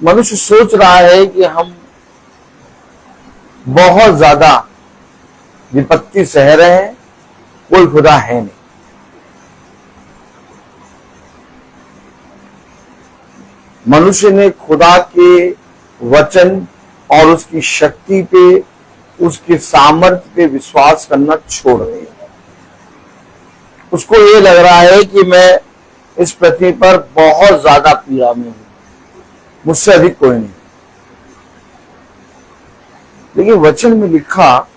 मनुष्य सोच रहा है कि हम बहुत ज्यादा विपत्ति सह रहे हैं, कोई खुदा है नहीं। मनुष्य ने खुदा के वचन और उसकी शक्ति पे उसकी सामर्थ्य पे विश्वास करना छोड़ दिया। उसको ये लग रहा है कि मैं इस पृथ्वी पर बहुत ज्यादा पीड़ा में हूं, मुझसे अधिक कोई नहीं। लेकिन वचन में लिखा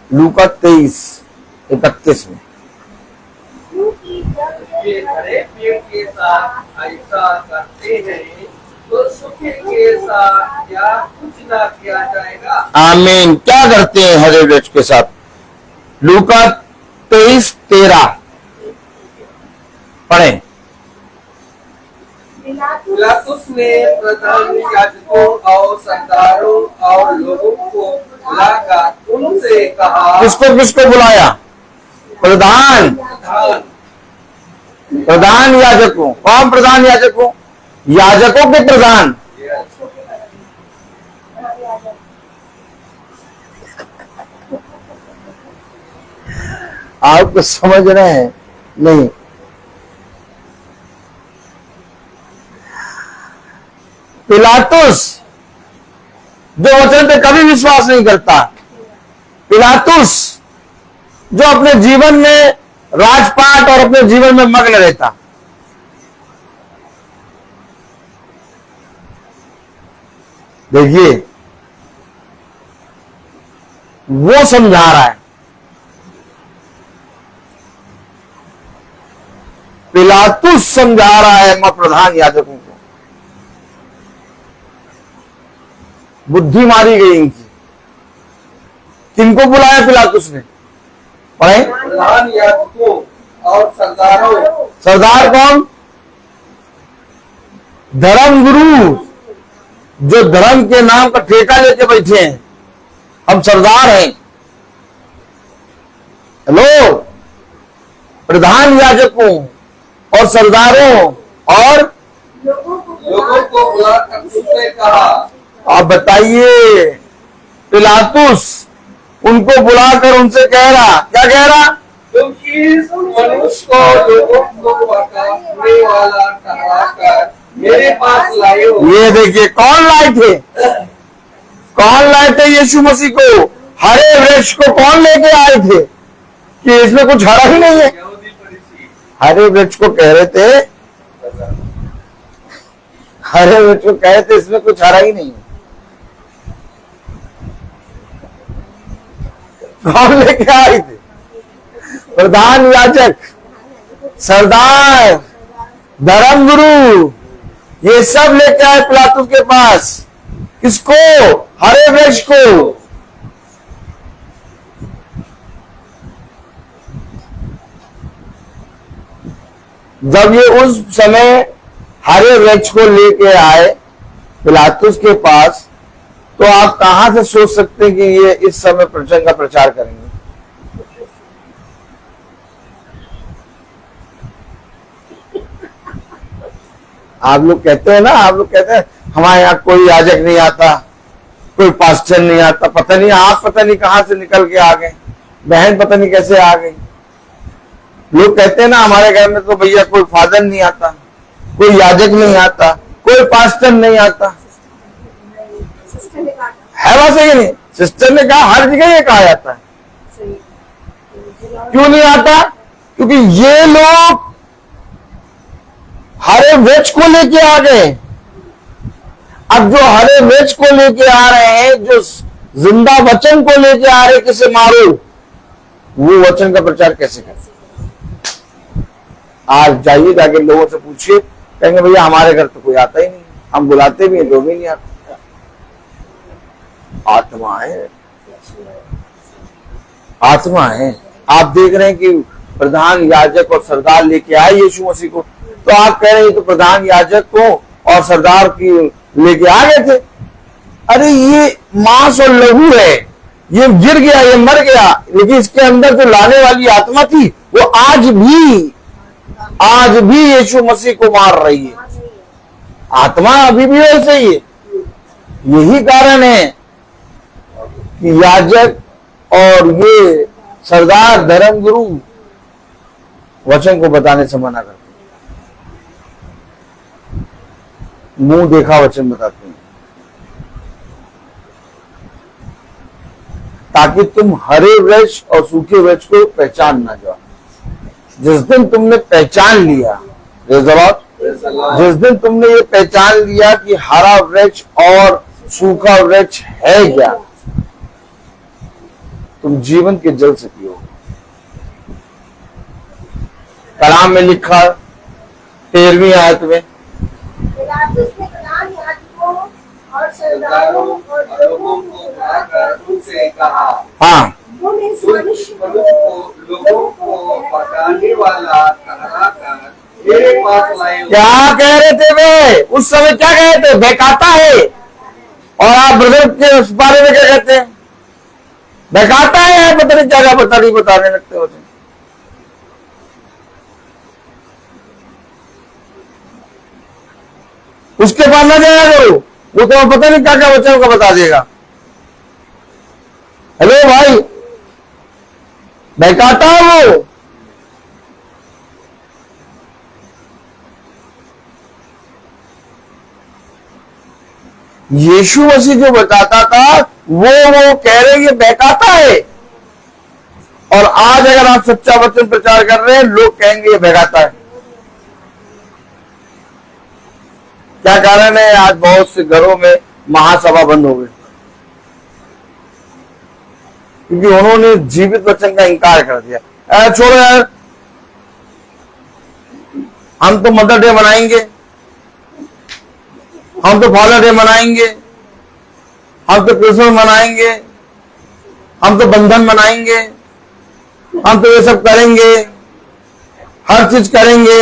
लूका 23:31 में, ये हरे पेड़ के साथ ऐसा करते हैं तो सूखे के साथ क्या कुछ ना किया जाएगा। आमीन। क्या करते हैं हरे वृक्ष के साथ? लूका 23:13 पढ़े। पिलातुस ने प्रधान याजकों और सरदारों और लोगों को बुलाकर उनसे कहा। किसको किसको बुलाया? प्रधान याजकों। कौन प्रधान याजकों? याजकों के प्रधान। आपको समझ रहे हैं? नहीं। पिलातुस जो वचन पे कभी विश्वास नहीं करता, पिलातुस जो अपने जीवन में राजपाट और अपने जीवन में मग्न रहता, देखिए वो समझा रहा है। पिलातुस समझा रहा है मैं प्रधान याजकों को। बुद्धि मारी गई इनकी। किनको बुलाया पिलातुस ने? पढ़े। प्रधान याजकों और सरदारों। सरदार कौन? धर्म गुरु, जो धर्म के नाम का ठेका लेके बैठे हैं। हम सरदार हैं। हेलो। प्रधान याजकों और सरदारों और लोगों को बुलाकर उनसे कहा। आप बताइए, पिलातुस उनको बुलाकर उनसे कह रहा, क्या कह रहा? तुम इस मनुष्य को लोगों को भड़काने वाला ठहराकर मेरे पास लाए हो। ये देखिए कौन लाए थे? कौन लाए थे यीशु मसीह को? हरे वृक्ष को कौन लेके आए थे कि इसमें कुछ हरा ही नहीं है? यहूदी फरीसी। हरे वृक्ष को कह रहे थे, हरे वृक्ष को कह रहे थे इसमें कुछ हरा ही नहीं है। कौन लेके आए थे? प्रधान याजक, सरदार, धर्म गुरु, ये सब लेके आए पिलातुस के पास। किसको? हरे वृक्ष को। जब ये उस समय हरे वृक्ष को लेके आए पिलातुस के पास, तो आप कहां से सोच सकते हैं कि ये इस समय प्रवचन का प्रचार करेंगे? आप लोग कहते हैं ना, आप लोग कहते हैं हमारे यहाँ कोई याजक नहीं आता, कोई पास्टर नहीं आता, पता नहीं आप पता नहीं कहां से निकल के आ गए, बहन पता नहीं कैसे आ गई। लोग कहते हैं ना हमारे घर में तो भैया कोई फादर नहीं आता, कोई याजक नहीं आता, कोई पास्टर नहीं आता। है बात सही नहीं? सिस्टर ने कहा, हर जगह ये कहा जाता है। क्यों नहीं आता? क्योंकि ये लोग हरे वृक्ष को लेके आ गए। अब जो हरे वृक्ष को लेके आ रहे हैं, जो जिंदा वचन को लेके आ रहे हैं, किसे मारो, वो वचन का प्रचार कैसे करें? आज जाइए जाके लोगों से पूछिए, कहेंगे भैया हमारे घर तो कोई आता ही नहीं, हम बुलाते भी हैं तो भी नहीं आते। आत्मा है, आत्मा है। आप देख रहे हैं कि प्रधान याजक और सरदार लेके आए यीशु मसीह को, तो आप कह रहे हैं तो प्रधान याजक को और सरदार की लेके आ गए थे। अरे ये मांस और लहू है, ये गिर गया, ये मर गया, लेकिन इसके अंदर जो लाने वाली आत्मा थी वो आज भी यीशु मसीह को मार रही है। आत्मा अभी भी वैसे ही है। यही कारण है कि याजक और ये सरदार धर्म गुरु वचन को बताने से मना करते, मुंह देखा वचन बताते हैं। ताकि तुम हरे वृक्ष और सूखे वृक्ष को पहचान ना जाओ। जिस दिन तुमने पहचान लिया, Praise the Lord. जिस दिन तुमने ये पहचान लिया कि हरा वृक्ष और सूखा वृक्ष है क्या, तुम जीवन के जल से पियोगे। कलाम में लिखा 13वीं आयत में, पिलातुस ने प्रधान याजकों और सरदारों और लोगों को बुलाकर उनसे कहा, हाँ, तुम इस तुम मनुष्य लोगों को पकाने वाला ठहराकर मेरे पास लाए। क्या कह रहे थे वे उस समय? क्या कह रहे थे? बहकाता है। और आप ब्रदर के उस बारे में क्या कहते हैं? बहकाता है, पता नहीं क्या बताने लगते होते। उसके पास ना जाया करो, वो तो पता नहीं क्या क्या बच्चों का बता देगा। हेलो भाई, बहकाता है वो। यीशु मसीह जो बताता था वो कह रहे ये बहकाता है। और आज अगर आप सच्चा वचन प्रचार कर रहे हैं, लोग कहेंगे ये बहकाता है। क्या कारण है? आज बहुत से घरों में महासभा बंद हो गई क्योंकि उन्होंने जीवित वचन का इंकार कर दिया। छोड़ो यार, हम तो मदर डे मनाएंगे, हम तो फादर डे मनाएंगे, हम तो क्रिसमस मनाएंगे, हम तो बंधन मनाएंगे, हम तो ये सब करेंगे, हर चीज करेंगे।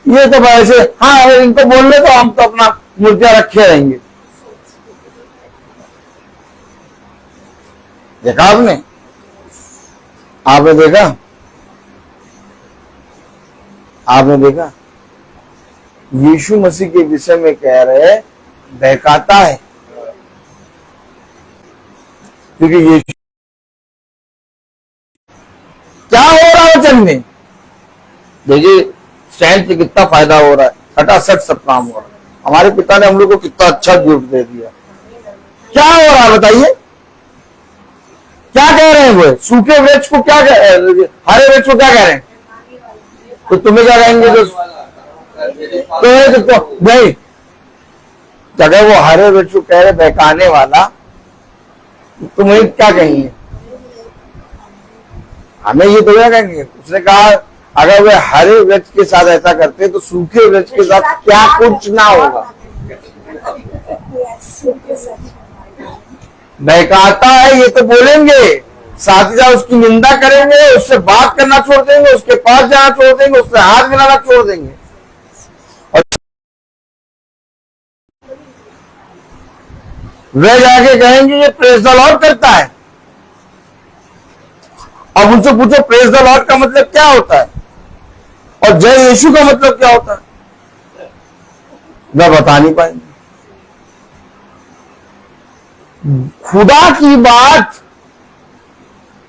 ये तो ऐसे, हाँ इनको बोल ले तो हम तो अपना मूर्तियां रखे रहेंगे। देखा आपने? आपने देखा? आपने देखा? यीशु मसीह के विषय में कह रहे बहकाता है, क्योंकि यीशु क्या हो रहा है वचन में? देखिए स्टैंड से कितना फायदा हो रहा है, खटाखट सब काम हो रहा है। हमारे पिता ने हम लोग को कितना अच्छा गिफ्ट दे दिया। क्या हो रहा है बताइए? क्या कह रहे हैं वो? सूखे वृक्ष को क्या कह, हरे वृक्ष को क्या कह रहे हैं? तो तुम्हें क्या कहेंगे? तो नहीं, अगर वो हरे वृक्ष को कह रहे बहकाने वाला, तुम्हें क्या कहेंगे? हमें ये तो क्या कहेंगे? उसने कहा अगर वे हरे वृक्ष के साथ ऐसा करते तो सूखे वृक्ष के साथ क्या कुछ ना होगा। बहकाता है ये तो बोलेंगे, साथ ही साथ उसकी निंदा करेंगे, उससे बात करना छोड़ देंगे, उसके पास जाना छोड़ देंगे, उससे हाथ मिलाना छोड़ देंगे। और वे जाके कहेंगे ये प्रेज द लॉर्ड करता है। अब उनसे पूछो प्रेज द लॉर्ड का मतलब क्या होता है और जय यीशु का मतलब क्या होता है? वे बता नहीं पाएंगे। खुदा की बात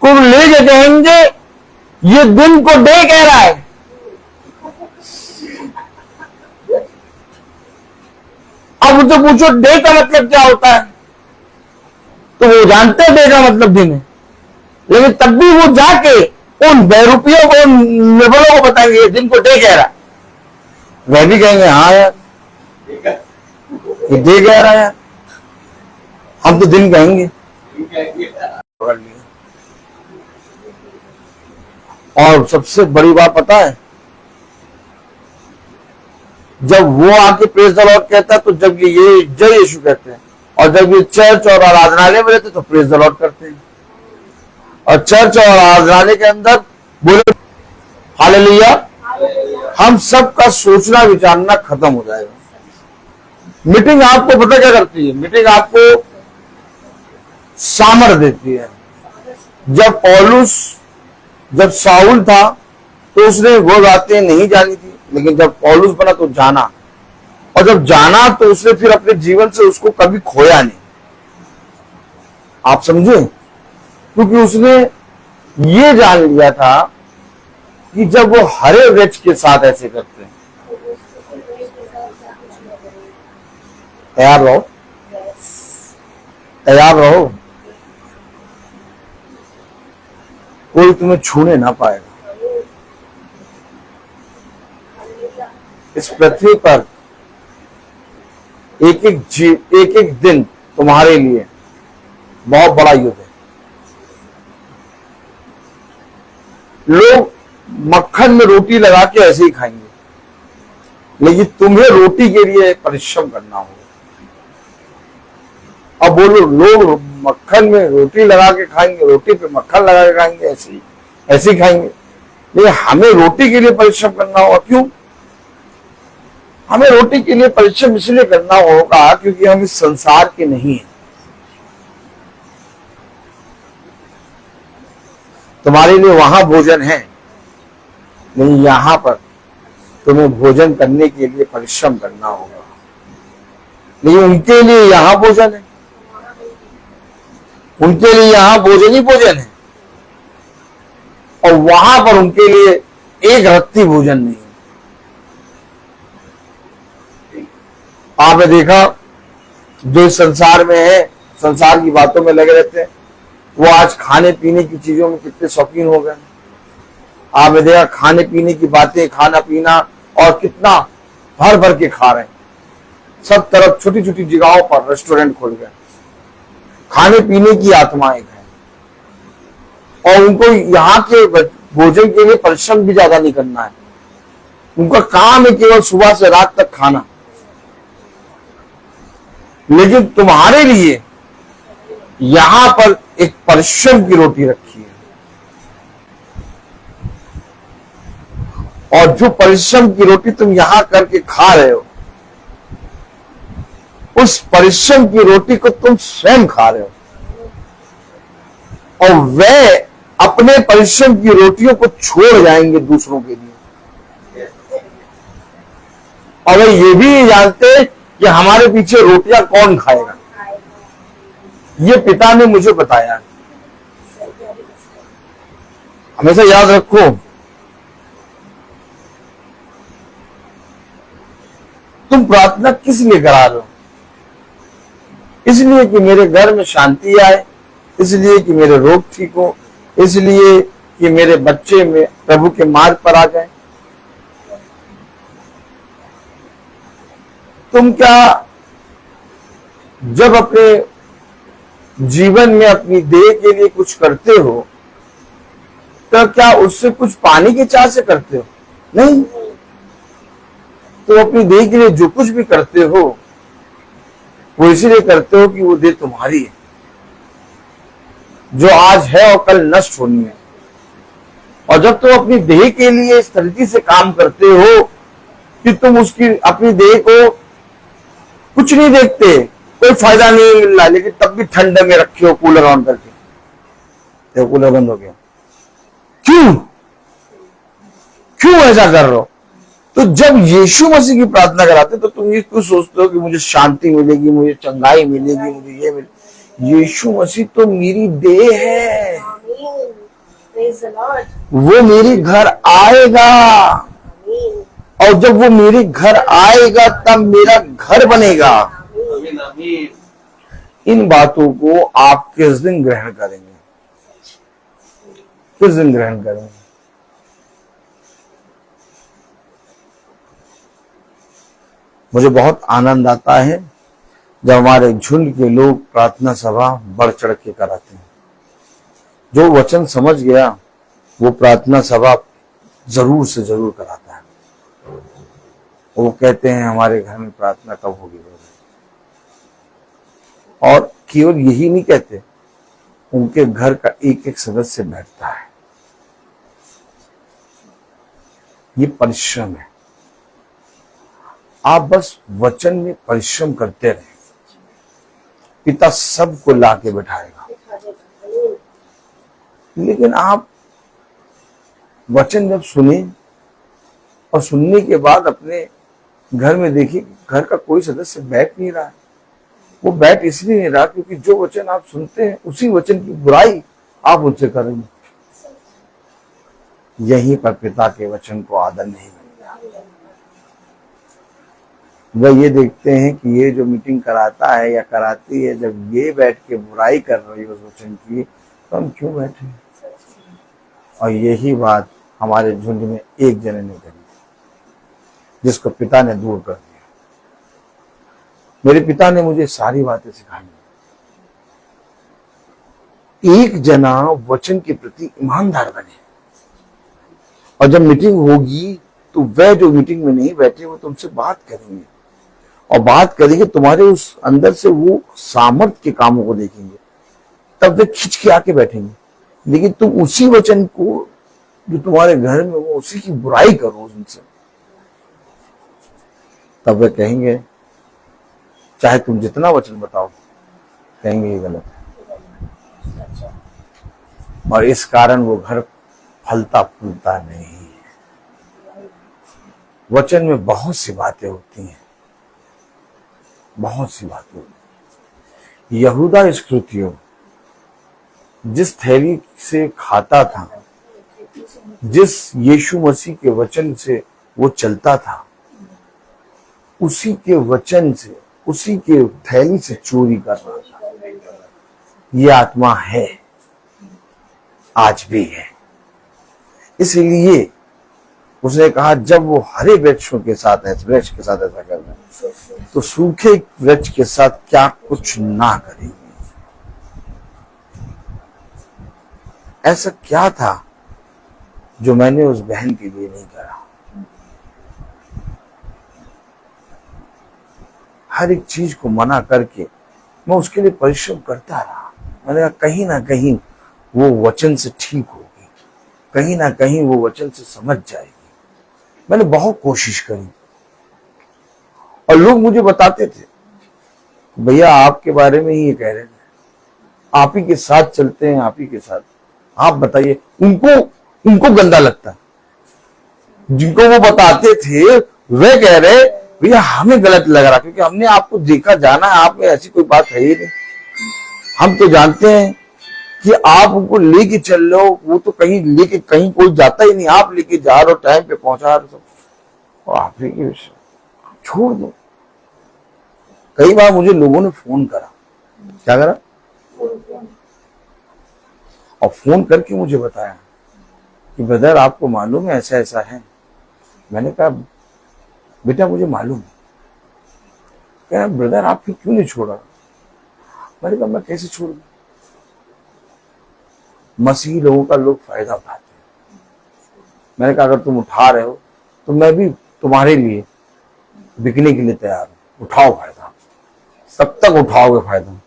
को लेके कहेंगे ये दिन को डे कह रहा है। अब उनसे पूछो डे का मतलब क्या होता है, तो वो जानते हैं डे का मतलब दिन है, लेकिन तब भी वो जाके उन बेरूपियों को, निर्बलों को बताएंगे ये दिन को डे कह रहा है। वह भी कहेंगे हाँ यार ये डे कह रहा है यार, हम तो दिन कहेंगे। और सबसे बड़ी बात पता है, जब वो आके प्रेज द लॉर्ड कहता है तो जब ये जय यीशु कहते हैं, और जब ये चर्च और आराधनालय में रहते तो प्रेज द लॉर्ड करते हैं। और चर्च और आराधनालय के अंदर बोले हालेलुया, हम सबका सोचना विचारना खत्म हो जाएगा। मीटिंग आपको पता क्या करती है? मीटिंग आपको सामर्थ देती है। जब साउल था तो उसने वो बातें नहीं जानी थी, लेकिन जब पौलुस बना तो जाना, और जब जाना तो उसने फिर अपने जीवन से उसको कभी खोया नहीं। आप समझे? क्योंकि उसने ये जान लिया था कि जब वो हरे वृक्ष के साथ ऐसे करते हैं, तैयार रहो, तैयार रहो। कोई तुम्हें छूने ना पाएगा। इस पृथ्वी पर एक एक दिन तुम्हारे लिए बहुत बड़ा युद्ध है। लोग मक्खन में रोटी लगा के ऐसे ही खाएंगे, लेकिन तुम्हें रोटी के लिए परिश्रम करना होगा। अब बोलो, लोग मक्खन में रोटी लगा के खाएंगे, रोटी पे मक्खन लगा के खाएंगे, ऐसे ही खाएंगे, लेकिन हमें रोटी के लिए परिश्रम करना होगा। क्यों? हमें रोटी के लिए परिश्रम इसलिए करना होगा क्योंकि हम इस संसार के नहीं हैं। तुम्हारे लिए वहां भोजन है, लेकिन यहां पर तुम्हें भोजन करने के लिए परिश्रम करना होगा। लेकिन उनके लिए यहां भोजन है, उनके लिए यहां भोजन ही भोजन है, और वहां पर उनके लिए एक रत्ती भोजन नहीं है। आपने देखा, जो संसार में है, संसार की बातों में लगे रहते हैं, वो आज खाने पीने की चीजों में कितने शौकीन हो गए। आपने देखा, खाने पीने की बातें, खाना पीना, और कितना भर भर के खा रहे हैं। सब तरफ छोटी छोटी जगहों पर रेस्टोरेंट खुल गए, खाने पीने की आत्माएं हैं, और उनको यहाँ के भोजन के लिए परिश्रम भी ज्यादा नहीं करना है। उनका काम है केवल सुबह से रात तक खाना। लेकिन तुम्हारे लिए यहां पर एक परिश्रम की रोटी रखी है, और जो परिश्रम की रोटी तुम यहां करके खा रहे हो, उस परिश्रम की रोटी को तुम स्वयं खा रहे हो, और वे अपने परिश्रम की रोटियों को छोड़ जाएंगे दूसरों के लिए। और वे ये भी नहीं जानते कि हमारे पीछे रोटियां कौन खाएगा। ये पिता ने मुझे बताया। हमेशा याद रखो, तुम प्रार्थना किस लिए करा रहे हो? इसलिए कि मेरे घर में शांति आए, इसलिए कि मेरे रोग ठीक हो, इसलिए कि मेरे बच्चे में प्रभु के मार्ग पर आ जाए। तुम क्या जब अपने जीवन में अपनी देह के लिए कुछ करते हो, तो क्या उससे कुछ पाने की चाह से करते हो? नहीं। तो अपनी देह के लिए जो कुछ भी करते हो, वो इसलिए करते हो कि वो देह तुम्हारी है, जो आज है और कल नष्ट होनी है। और जब तुम अपनी देह के लिए इस तरीके से काम करते हो कि तुम उसकी अपनी देह को कुछ नहीं देखते, कोई फायदा नहीं मिल रहा, लेकिन तब भी ठंड में रखे हो कूलर ऑन करके, तो कूलर बंद हो गया। क्यों ऐसा कर रहे हो? तो जब यीशु मसीह की प्रार्थना कराते तो तुम ये क्यों सोचते हो कि मुझे शांति मिलेगी, मुझे चंगाई मिलेगी, मुझे ये मिलेगी? यीशु मसीह तो मेरी देह है, वो मेरे घर आएगा, और जब वो मेरे घर आएगा तब मेरा घर बनेगा। इन बातों को आप किस दिन ग्रहण करेंगे? किस दिन ग्रहण करेंगे? मुझे बहुत आनंद आता है जब हमारे झुंड के लोग प्रार्थना सभा बढ़ चढ़ के कराते हैं। जो वचन समझ गया वो प्रार्थना सभा जरूर से जरूर कराता है। वो कहते हैं हमारे घर में प्रार्थना कब होगी, और केवल यही नहीं कहते, उनके घर का एक एक सदस्य बैठता है। ये परिश्रम है। आप बस वचन में परिश्रम करते रहे, पिता सबको लाके बैठाएगा। लेकिन आप वचन जब सुने और सुनने के बाद अपने घर में देखिए, घर का कोई सदस्य बैठ नहीं रहा है। वो बैठ इसलिए नहीं रहा क्योंकि जो वचन आप सुनते हैं उसी वचन की बुराई आप उनसे करेंगे। यहीं पर पिता के वचन को आदर नहीं मिलता। वह ये देखते हैं कि ये जो मीटिंग कराता है या कराती है, जब ये बैठ के बुराई कर रही है उस वचन की, तो हम क्यों बैठे? और यही बात हमारे झुंड में एक जने ने करी, जिसको पिता ने दूर कर दिया। मेरे पिता ने मुझे सारी बातें सिखाई। एक जना वचन के प्रति ईमानदार बने, और जब मीटिंग होगी तो वह जो मीटिंग में नहीं बैठे वो तुमसे बात करेंगे, और बात करेंगे तुम्हारे उस अंदर से वो सामर्थ्य के कामों को देखेंगे, तब वे खिंच के आके बैठेंगे। लेकिन तुम उसी वचन को जो तुम्हारे घर में हो उसी की बुराई करो उनसे, तब वे कहेंगे, चाहे तुम जितना वचन बताओ, कहेंगे ये गलत है। और इस कारण वो घर फलता फूलता नहीं है। वचन में बहुत सी बातें होती हैं, बहुत सी बातें होती हैं। यहूदा इस्करियोती जिस थैली से खाता था, जिस यीशु मसीह के वचन से वो चलता था, उसी के वचन से, उसी के थैली से चोरी कर रहा था। ये आत्मा है, आज भी है। इसलिए उसने कहा, जब वो हरे वृक्षों के साथ वृक्ष के साथ ऐसा कर रहे हैं, तो सूखे वृक्ष के साथ क्या कुछ ना करेंगे। ऐसा क्या था जो मैंने उस बहन के लिए नहीं करा? हर एक चीज को मना करके मैं उसके लिए परिश्रम करता रहा। मैंने कहा कहीं ना कहीं वो वचन से ठीक होगी, कहीं ना कहीं वो वचन से समझ जाएगी। मैंने बहुत कोशिश करी, और लोग मुझे बताते थे, भैया आपके बारे में ही ये कह रहे थे, आप ही के साथ चलते हैं, आप ही के साथ, आप बताइए। उनको गंदा लगता, जिनको वो बताते थे वे कह रहे, भैया हमें गलत लग रहा, क्योंकि हमने आपको देखा जाना है, आप में ऐसी कोई बात है ही नहीं। हम तो जानते हैं कि आप उनको लेके चल रहे हो, वो तो कहीं लेके कहीं कोई जाता ही नहीं, आप लेके जा रहे हो, टाइम पे पहुंचा रहे हो, और आप ही की छोड़ दो। कई बार मुझे लोगों ने फोन करा, क्या करा, और फोन करके मुझे बताया कि ब्रदर आपको मालूम है ऐसा ऐसा है। मैंने कहा बेटा मुझे मालूम है। कह ब्रदर आप क्यों नहीं छोड़ा? मैंने कहा मैं कैसे छोड़ दूं? मसीही लोगों का लोग फायदा उठाते हैं। मैंने कहा अगर तुम उठा रहे हो तो मैं भी तुम्हारे लिए बिकने के लिए तैयार हूं, उठाओ फायदा, तब तक उठाओगे फायदा।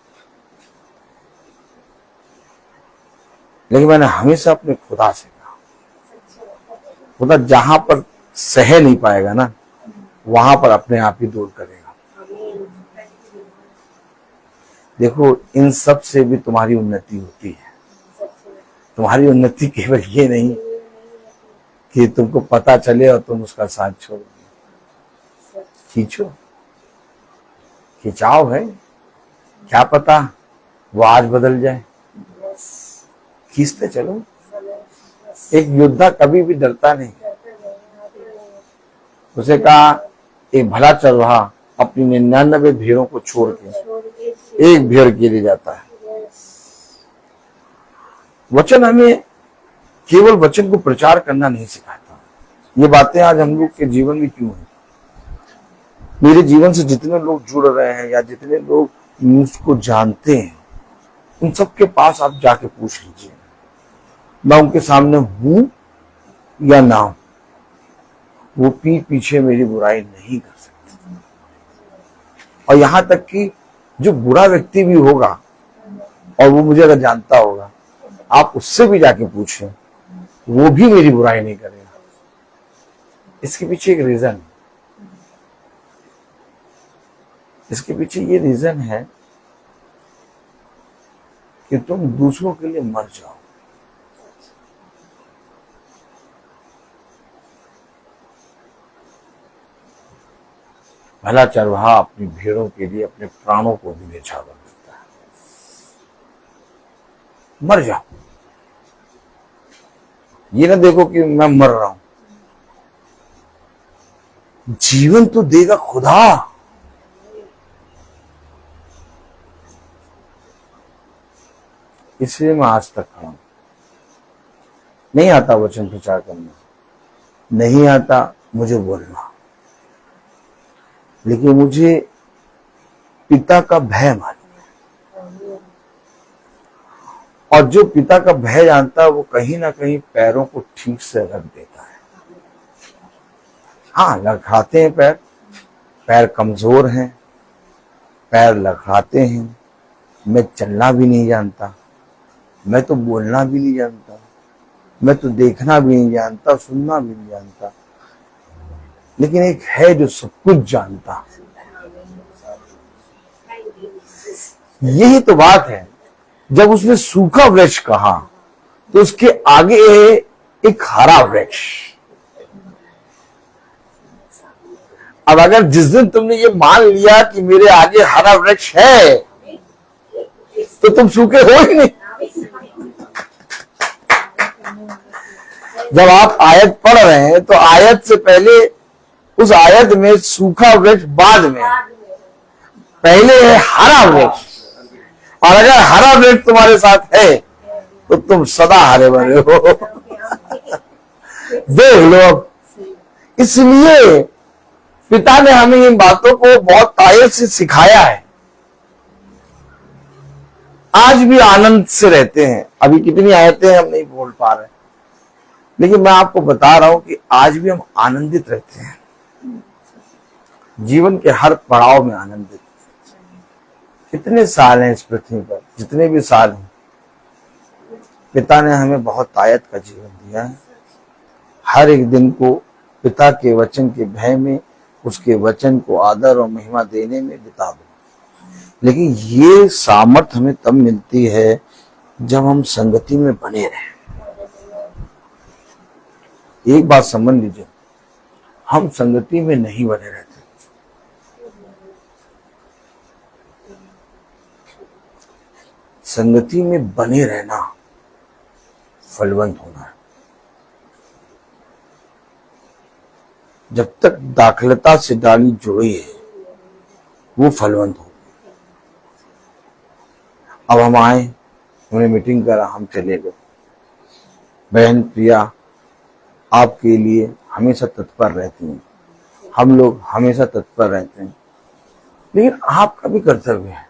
लेकिन मैंने हमेशा अपने खुदा से कहा, खुदा जहां पर सह नहीं पाएगा ना, वहां पर अपने आप ही दूर करेगा। देखो इन सब से भी तुम्हारी उन्नति होती है। तुम्हारी उन्नति केवल ये नहीं कि तुमको पता चले और तुम उसका साथ छोड़ दो। खींचो, खिंचाव है, क्या पता वो आज बदल जाए। खींचते चलो। एक योद्धा कभी भी डरता नहीं। उसे कहा एक भला चरवाहा अपनी 99 भेड़ों को छोड़ के एक भेड़ के लिए जाता है। वचन हमें केवल वचन को प्रचार करना नहीं सिखाता। ये बातें आज हम लोग के जीवन में क्यों है? मेरे जीवन से जितने लोग जुड़ रहे हैं या जितने लोग न्यूज को जानते हैं, उन सबके पास आप जाके पूछ लीजिए, मैं उनके सामने हूं या ना हूं, वो पीठ पीछे मेरी बुराई नहीं कर सकते। और यहां तक कि जो बुरा व्यक्ति भी होगा और वो मुझे अगर जानता होगा, आप उससे भी जाके पूछें, वो भी मेरी बुराई नहीं करेगा। इसके पीछे एक रीजन है। इसके पीछे ये रीजन है कि तुम दूसरों के लिए मर जाओ। भला चरवाहा अपनी भेड़ों के लिए अपने प्राणों को भी न्यौछावर देता है। मर जाओ। ये ना देखो कि मैं मर रहा हूं। जीवन तो देगा खुदा। इसलिए मैं आज तक खड़ा हूं। नहीं आता वचन प्रचार करना, नहीं आता मुझे बोलना, लेकिन मुझे पिता का भय मालूम है। और जो पिता का भय जानता है वो कहीं ना कहीं पैरों को ठीक से रख देता है। हाँ, लड़खड़ाते हैं पैर, पैर कमजोर हैं, पैर लड़खड़ाते हैं। मैं चलना भी नहीं जानता, मैं तो बोलना भी नहीं जानता, मैं तो देखना भी नहीं जानता, सुनना भी नहीं जानता, लेकिन एक है जो सब कुछ जानता। यही तो बात है। जब उसने सूखा वृक्ष कहा तो उसके आगे है एक हरा वृक्ष। अब अगर जिस दिन तुमने ये मान लिया कि मेरे आगे हरा वृक्ष है तो तुम सूखे हो ही नहीं। जब आप आयत पढ़ रहे हैं तो आयत से पहले उस आयत में सूखा वृक्ष बाद में, पहले है हरा वृक्ष। और अगर हरा वृक्ष तुम्हारे साथ है तो तुम सदा हरे भरे हो। देख लो। अब इसलिए पिता ने हमें इन बातों को बहुत तायत से सिखाया है। आज भी आनंद से रहते हैं। अभी कितनी आयतें हम नहीं बोल पा रहे, लेकिन मैं आपको बता रहा हूं कि आज भी हम आनंदित रहते हैं। जीवन के हर पड़ाव में आनंदित। कितने साल हैं इस पृथ्वी पर, जितने भी साल हैं, पिता ने हमें बहुत तायत का जीवन दिया है। हर एक दिन को पिता के वचन के भय में, उसके वचन को आदर और महिमा देने में बिता दो। लेकिन ये सामर्थ्य हमें तब मिलती है जब हम संगति में बने रहें। एक बात समझ लीजिए, हम संगति में नहीं बने रहते। संगति में बने रहना फलवंत होना है। जब तक दाखलता से डाली जुड़ी है वो फलवंत हो। अब हम आए, हमने मीटिंग करा, हम चले गए। बहन प्रिया आपके लिए हमेशा तत्पर रहती हैं, हम लोग हमेशा तत्पर रहते हैं, लेकिन आपका भी कर्तव्य है।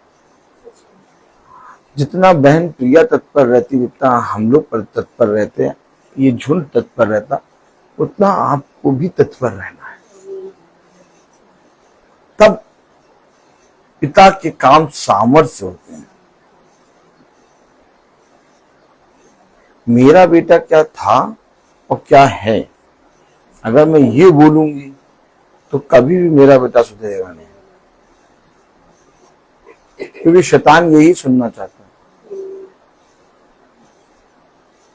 जितना बहन प्रिया तत्पर रहती, जितना हम लोग पर तत्पर रहते हैं, ये झुंड तत्पर रहता, उतना आपको भी तत्पर रहना है। तब पिता के काम सामर्थ्य होते हैं। मेरा बेटा क्या था और क्या है, अगर मैं ये बोलूंगी तो कभी भी मेरा बेटा सुधरेगा नहीं, क्योंकि शैतान यही सुनना चाहता है।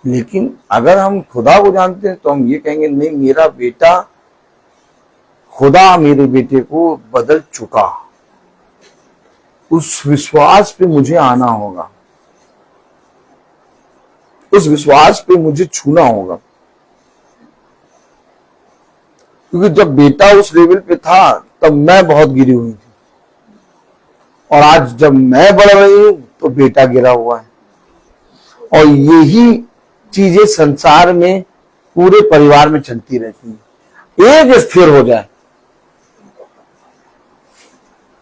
लेकिन अगर हम खुदा को जानते हैं तो हम ये कहेंगे, नहीं, मेरा बेटा, खुदा मेरे बेटे को बदल चुका। उस विश्वास पे मुझे आना होगा, उस विश्वास पे मुझे छूना होगा। क्योंकि जब बेटा उस लेवल पे था तब मैं बहुत गिरी हुई थी, और आज जब मैं बढ़ रही हूं तो बेटा गिरा हुआ है। और यही चीजें संसार में पूरे परिवार में चलती रहती है। एक स्थिर हो जाए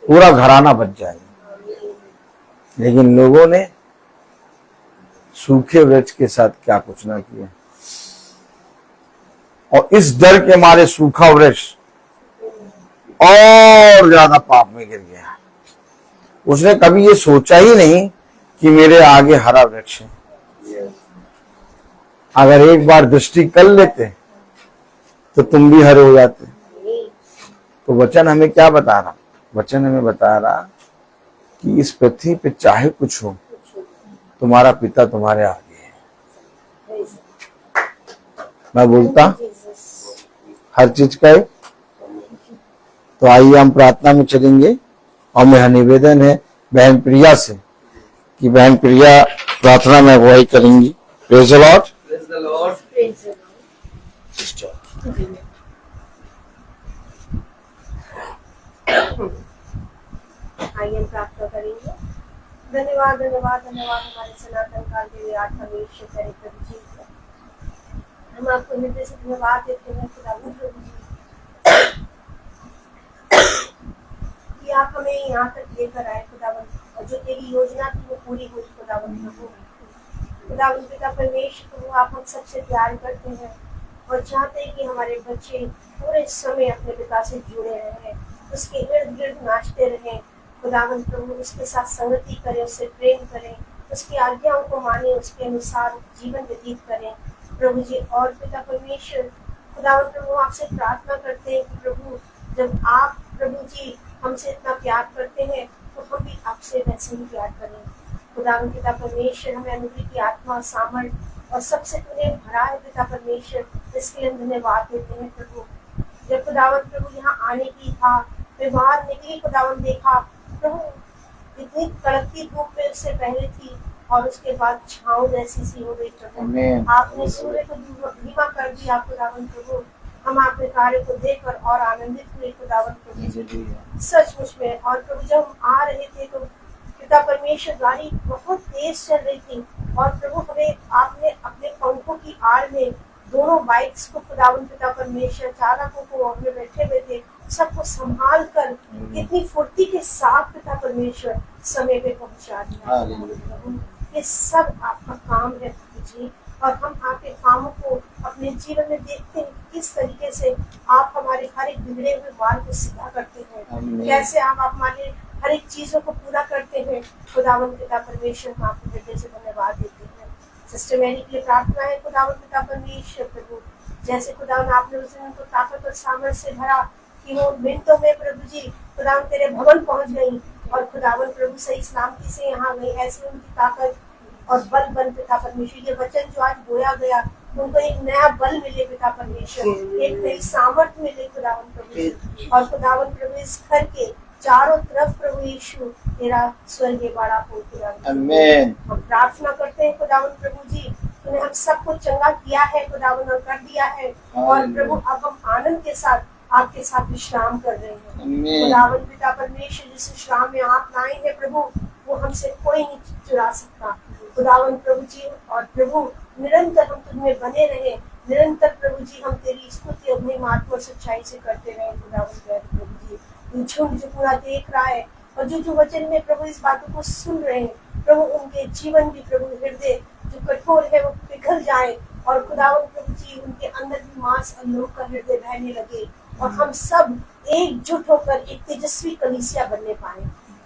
पूरा घराना बच जाएगा। लेकिन लोगों ने सूखे वृक्ष के साथ क्या कुछ ना किया, और इस डर के मारे सूखा वृक्ष और ज्यादा पाप में गिर गया। उसने कभी ये सोचा ही नहीं कि मेरे आगे हरा वृक्ष है। अगर एक बार दृष्टि कर लेते तो तुम भी हरे हो जाते। तो वचन हमें क्या बता रहा? वचन हमें बता रहा कि इस पृथ्वी पे चाहे कुछ हो, तुम्हारा पिता तुम्हारे आगे है। मैं बोलता हर चीज का है। तो आइए हम प्रार्थना में चलेंगे, और मेरा निवेदन है बहन प्रिया से कि बहन प्रिया प्रार्थना में अगुवाई करेंगी। Praise the Lord. Praise the Lord. आइए हम प्रार्थना करेंगे। धन्यवाद धन्यवाद धन्यवाद हमारे सनातन काल के लिए आत्मा परमेश्वर करे प्रभु जी। हम आपको हृदय से धन्यवाद देते हैं खुदावंद प्रभु जी कि आप हमें यहाँ तक लेकर आए खुदावंद, और जो तेरी योजना थी वो पूरी हुई खुदावंद प्रभु। खुदावंद पिता परमेश्वर प्रभु, आप हम सबसे प्यार करते हैं और चाहते हैं कि हमारे बच्चे पूरे समय अपने पिता से जुड़े रहें, उसके इर्द गिर्द नाचते रहें खुदावंद प्रभु, उसके साथ संगति करें, उससे प्रेम करें, उसकी आज्ञाओं को माने, उसके अनुसार जीवन व्यतीत करें प्रभु जी। और पिता परमेश्वर खुदावंद प्रभु, आपसे प्रार्थना करते हैं कि प्रभु जब आप प्रभु जी हमसे इतना प्यार करते हैं तो हम भी आपसे वैसे ही प्यार करें खुदावंद पिता परमेश्वर। हमें अनुग्रह की आत्मा, सामर्थ और सबसे तुम्हें भरा है पिता परमेश्वर, इसके लिए हम धन्यवाद देते हैं प्रभु। जब खुदावंद प्रभु यहाँ आने की था, मैं बाहर निकली खुदावंद, देखा प्रभु इतनी कड़कती धूप में उससे पहले थी और उसके बाद छाँव जैसी सी हो गई प्रभु। आपने सूर्य को धीमा कर दिया खुदावंद प्रभु। हम आपके कार्य को देखकर और आनंदित हुए खुदावंद प्रभु सचमुच में। और प्रभु जब हम आ रहे थे तो पिता परमेश्वर गाड़ी बहुत तेज चल रही थी और प्रभु हमें आपने अपने पंखों की आड़ में दोनों बाइक्स को खुदावंद पिता परमेश्वर, चालकों को हमें बैठे हुए थे, सबको संभाल कर कितनी फुर्ती के साथ पिता परमेश्वर समय पे पहुंचा दिया। ये सब आपका काम है प्रभु जी, और हम आपके कामों को अपने जीवन में देखते हैं किस तरीके से आप हमारे हर एक बिगड़े हुए मार्ग को सीधा करते हैं, कैसे आप हमारे हर एक चीजों को पूरा करते हैं खुदावंद पिता परमेश्वर। हम आपको हृदय से धन्यवाद देते हैं। सिस्टर मैरी के लिए प्रार्थना है खुदावंद पिता परमेश्वर प्रभु, जैसे खुदावंद आपने उस दिन उनको ताकत और सामर्थ्य से भरा कि वो मिनटों में प्रभु जी खुदावंद तेरे भवन पहुंच गई और खुदावंद प्रभु सही सलामती से यहाँ गई, ऐसे उनकी ताकत और बल बन पिता परमेश्वर। ये वचन जो आज बोया गया उनको एक नया बल मिले पिता परमेश्वर, एक नई सामर्थ्य मिले खुदावंद प्रभु। और खुदावंद प्रभु इस घर के चारों तरफ प्रभु यीशु तेरा स्वर्गीय बाड़ा हो खुदावंद। हम प्रार्थना करते हैं खुदावंद प्रभु जी, तूने हम सबको चंगा किया है खुदावंद और कर दिया है, और प्रभु अब हम आनंद के साथ आपके साथ विश्राम कर रहे हैं खुदावंद पिता परमेश्वर। जिस विश्राम में आप लाए हैं प्रभु वो हमसे कोई नहीं चुरा सकता खुदावंद प्रभु जी। और प्रभु निरंतर हम तुझमें बने रहे, निरंतर प्रभु जी हम तेरी स्तुति अपनी आत्मा और सच्चाई से करते रहे खुदावंद प्रभु जी। झुंड जो पूरा देख रहा है और जो वचन में प्रभु इस बातों को सुन रहे हैं प्रभु, उनके जीवन भी प्रभु हृदय जो कठोर है वो पिघल जाए और खुदावंद प्रभु जी उनके अंदर भी मांस और लोह का हृदय बहने लगे और हम सब एकजुट होकर एक तेजस्वी कलीसिया बनने पाए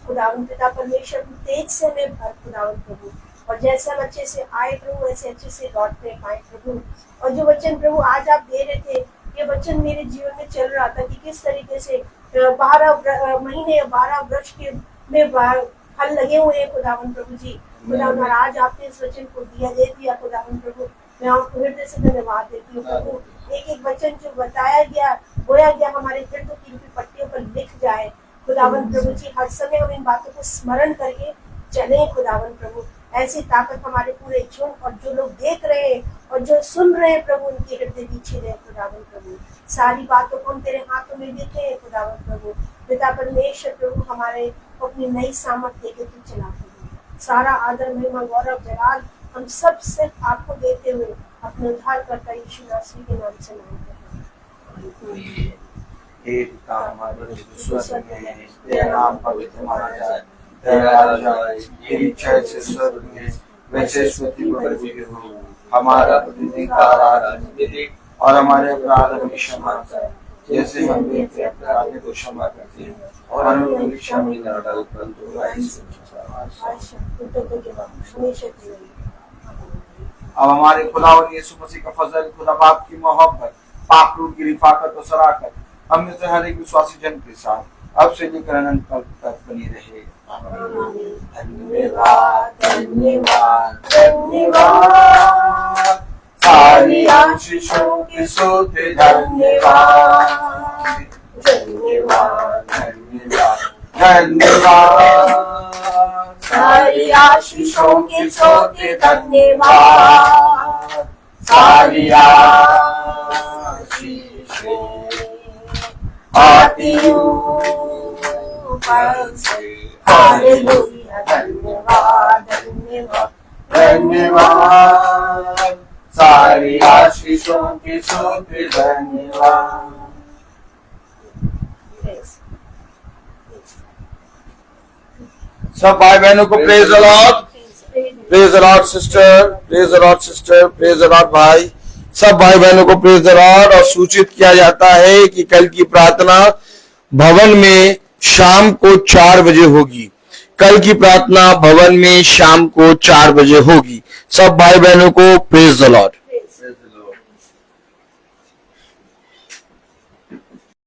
खुदावंद पिता परमेश्वर। तेज से हमें भर खुदावंद प्रभु, और जैसे हम अच्छे से आए प्रभु वैसे अच्छे से लौटने पाए प्रभु। और जो वचन प्रभु आज आप दे रहे थे, ये वचन मेरे जीवन में चल रहा था कि किस तरीके से 12 महीने 12 वृक्ष के में फल लगे हुए हैं खुदावंद प्रभु जी। खुदावंद आज आपने इस वचन को दे दिया खुदावंद प्रभु, मैं आपको हृदय से धन्यवाद देती हूँ प्रभु। एक एक वचन जो बताया गया, बोया गया, हमारे हृदय की पट्टियों पर लिख जाए खुदावंद प्रभु जी। हर समय हम इन बातों को स्मरण करके चले खुदावंद प्रभु। ऐसी ताकत हमारे पूरे झुंड और जो लोग देख रहे हैं और जो सुन रहे हैं प्रभु, उनके हृदय पीछे रहे खुदावंद प्रभु। सारी बातों को हम तेरे हाथों में देते हैं खुदावंद प्रभु। पिता परमेश्वर प्रभु हमारे अपनी नई सामर्थ देके तू चलाते हैं। सारा आदर महिमा गौरव जलाल हम सब सिर्फ आपको देते हुए अपने उद्धारकर्ता यीशु मसीह के नाम से मांगते हैं। हे पिता हमारे जो स्वर्ग में है, तेरा नाम पवित्र माना जाए, तेरा राज्य आए, तेरी इच्छा जैसे स्वर्ग में वैसे पृथ्वी पर भी हो। हमारा प्रतिदिन का आहार दे और हमारे अपराध हमें क्षमा कर, जैसे हम भी अपने अपराधी को क्षमा करते हैं, और हमें परीक्षा में न डाल परंतु बुराई से बचा। अब हमारे खुदावंद यीशु मसीह का फजल, खुदा बाप की मोहब्बत, पाक रूह की रिफाकत और सराकत हम में से हर एक विश्वासी जन के साथ अब से लेकर अनंत काल तक बनी रहे। धन्यवाद धन्यवाद धन्यवाद, सारी आशीषों के सोते धन्यवाद धन्यवाद धन्यवाद धन्यवाद, सारी आशीषों के सोते धन्यवाद, सारी आशीषें आती ऊपर से। हालेलुया धन्यवाद धन्यवाद धन्यवाद, सारी आशीष सौंपे सौंपे धन्यवाद। सब भाई बहनों को praise the Lord, praise the Lord sister, praise the Lord sister, praise the Lord भाई। सब भाई बहनों को प्रेज द लॉर्ड। और सूचित किया जाता है कि कल की प्रार्थना भवन में शाम को 4 बजे होगी। कल की प्रार्थना भवन में शाम को 4 बजे होगी। सब भाई बहनों को प्रेज द लॉर्ड।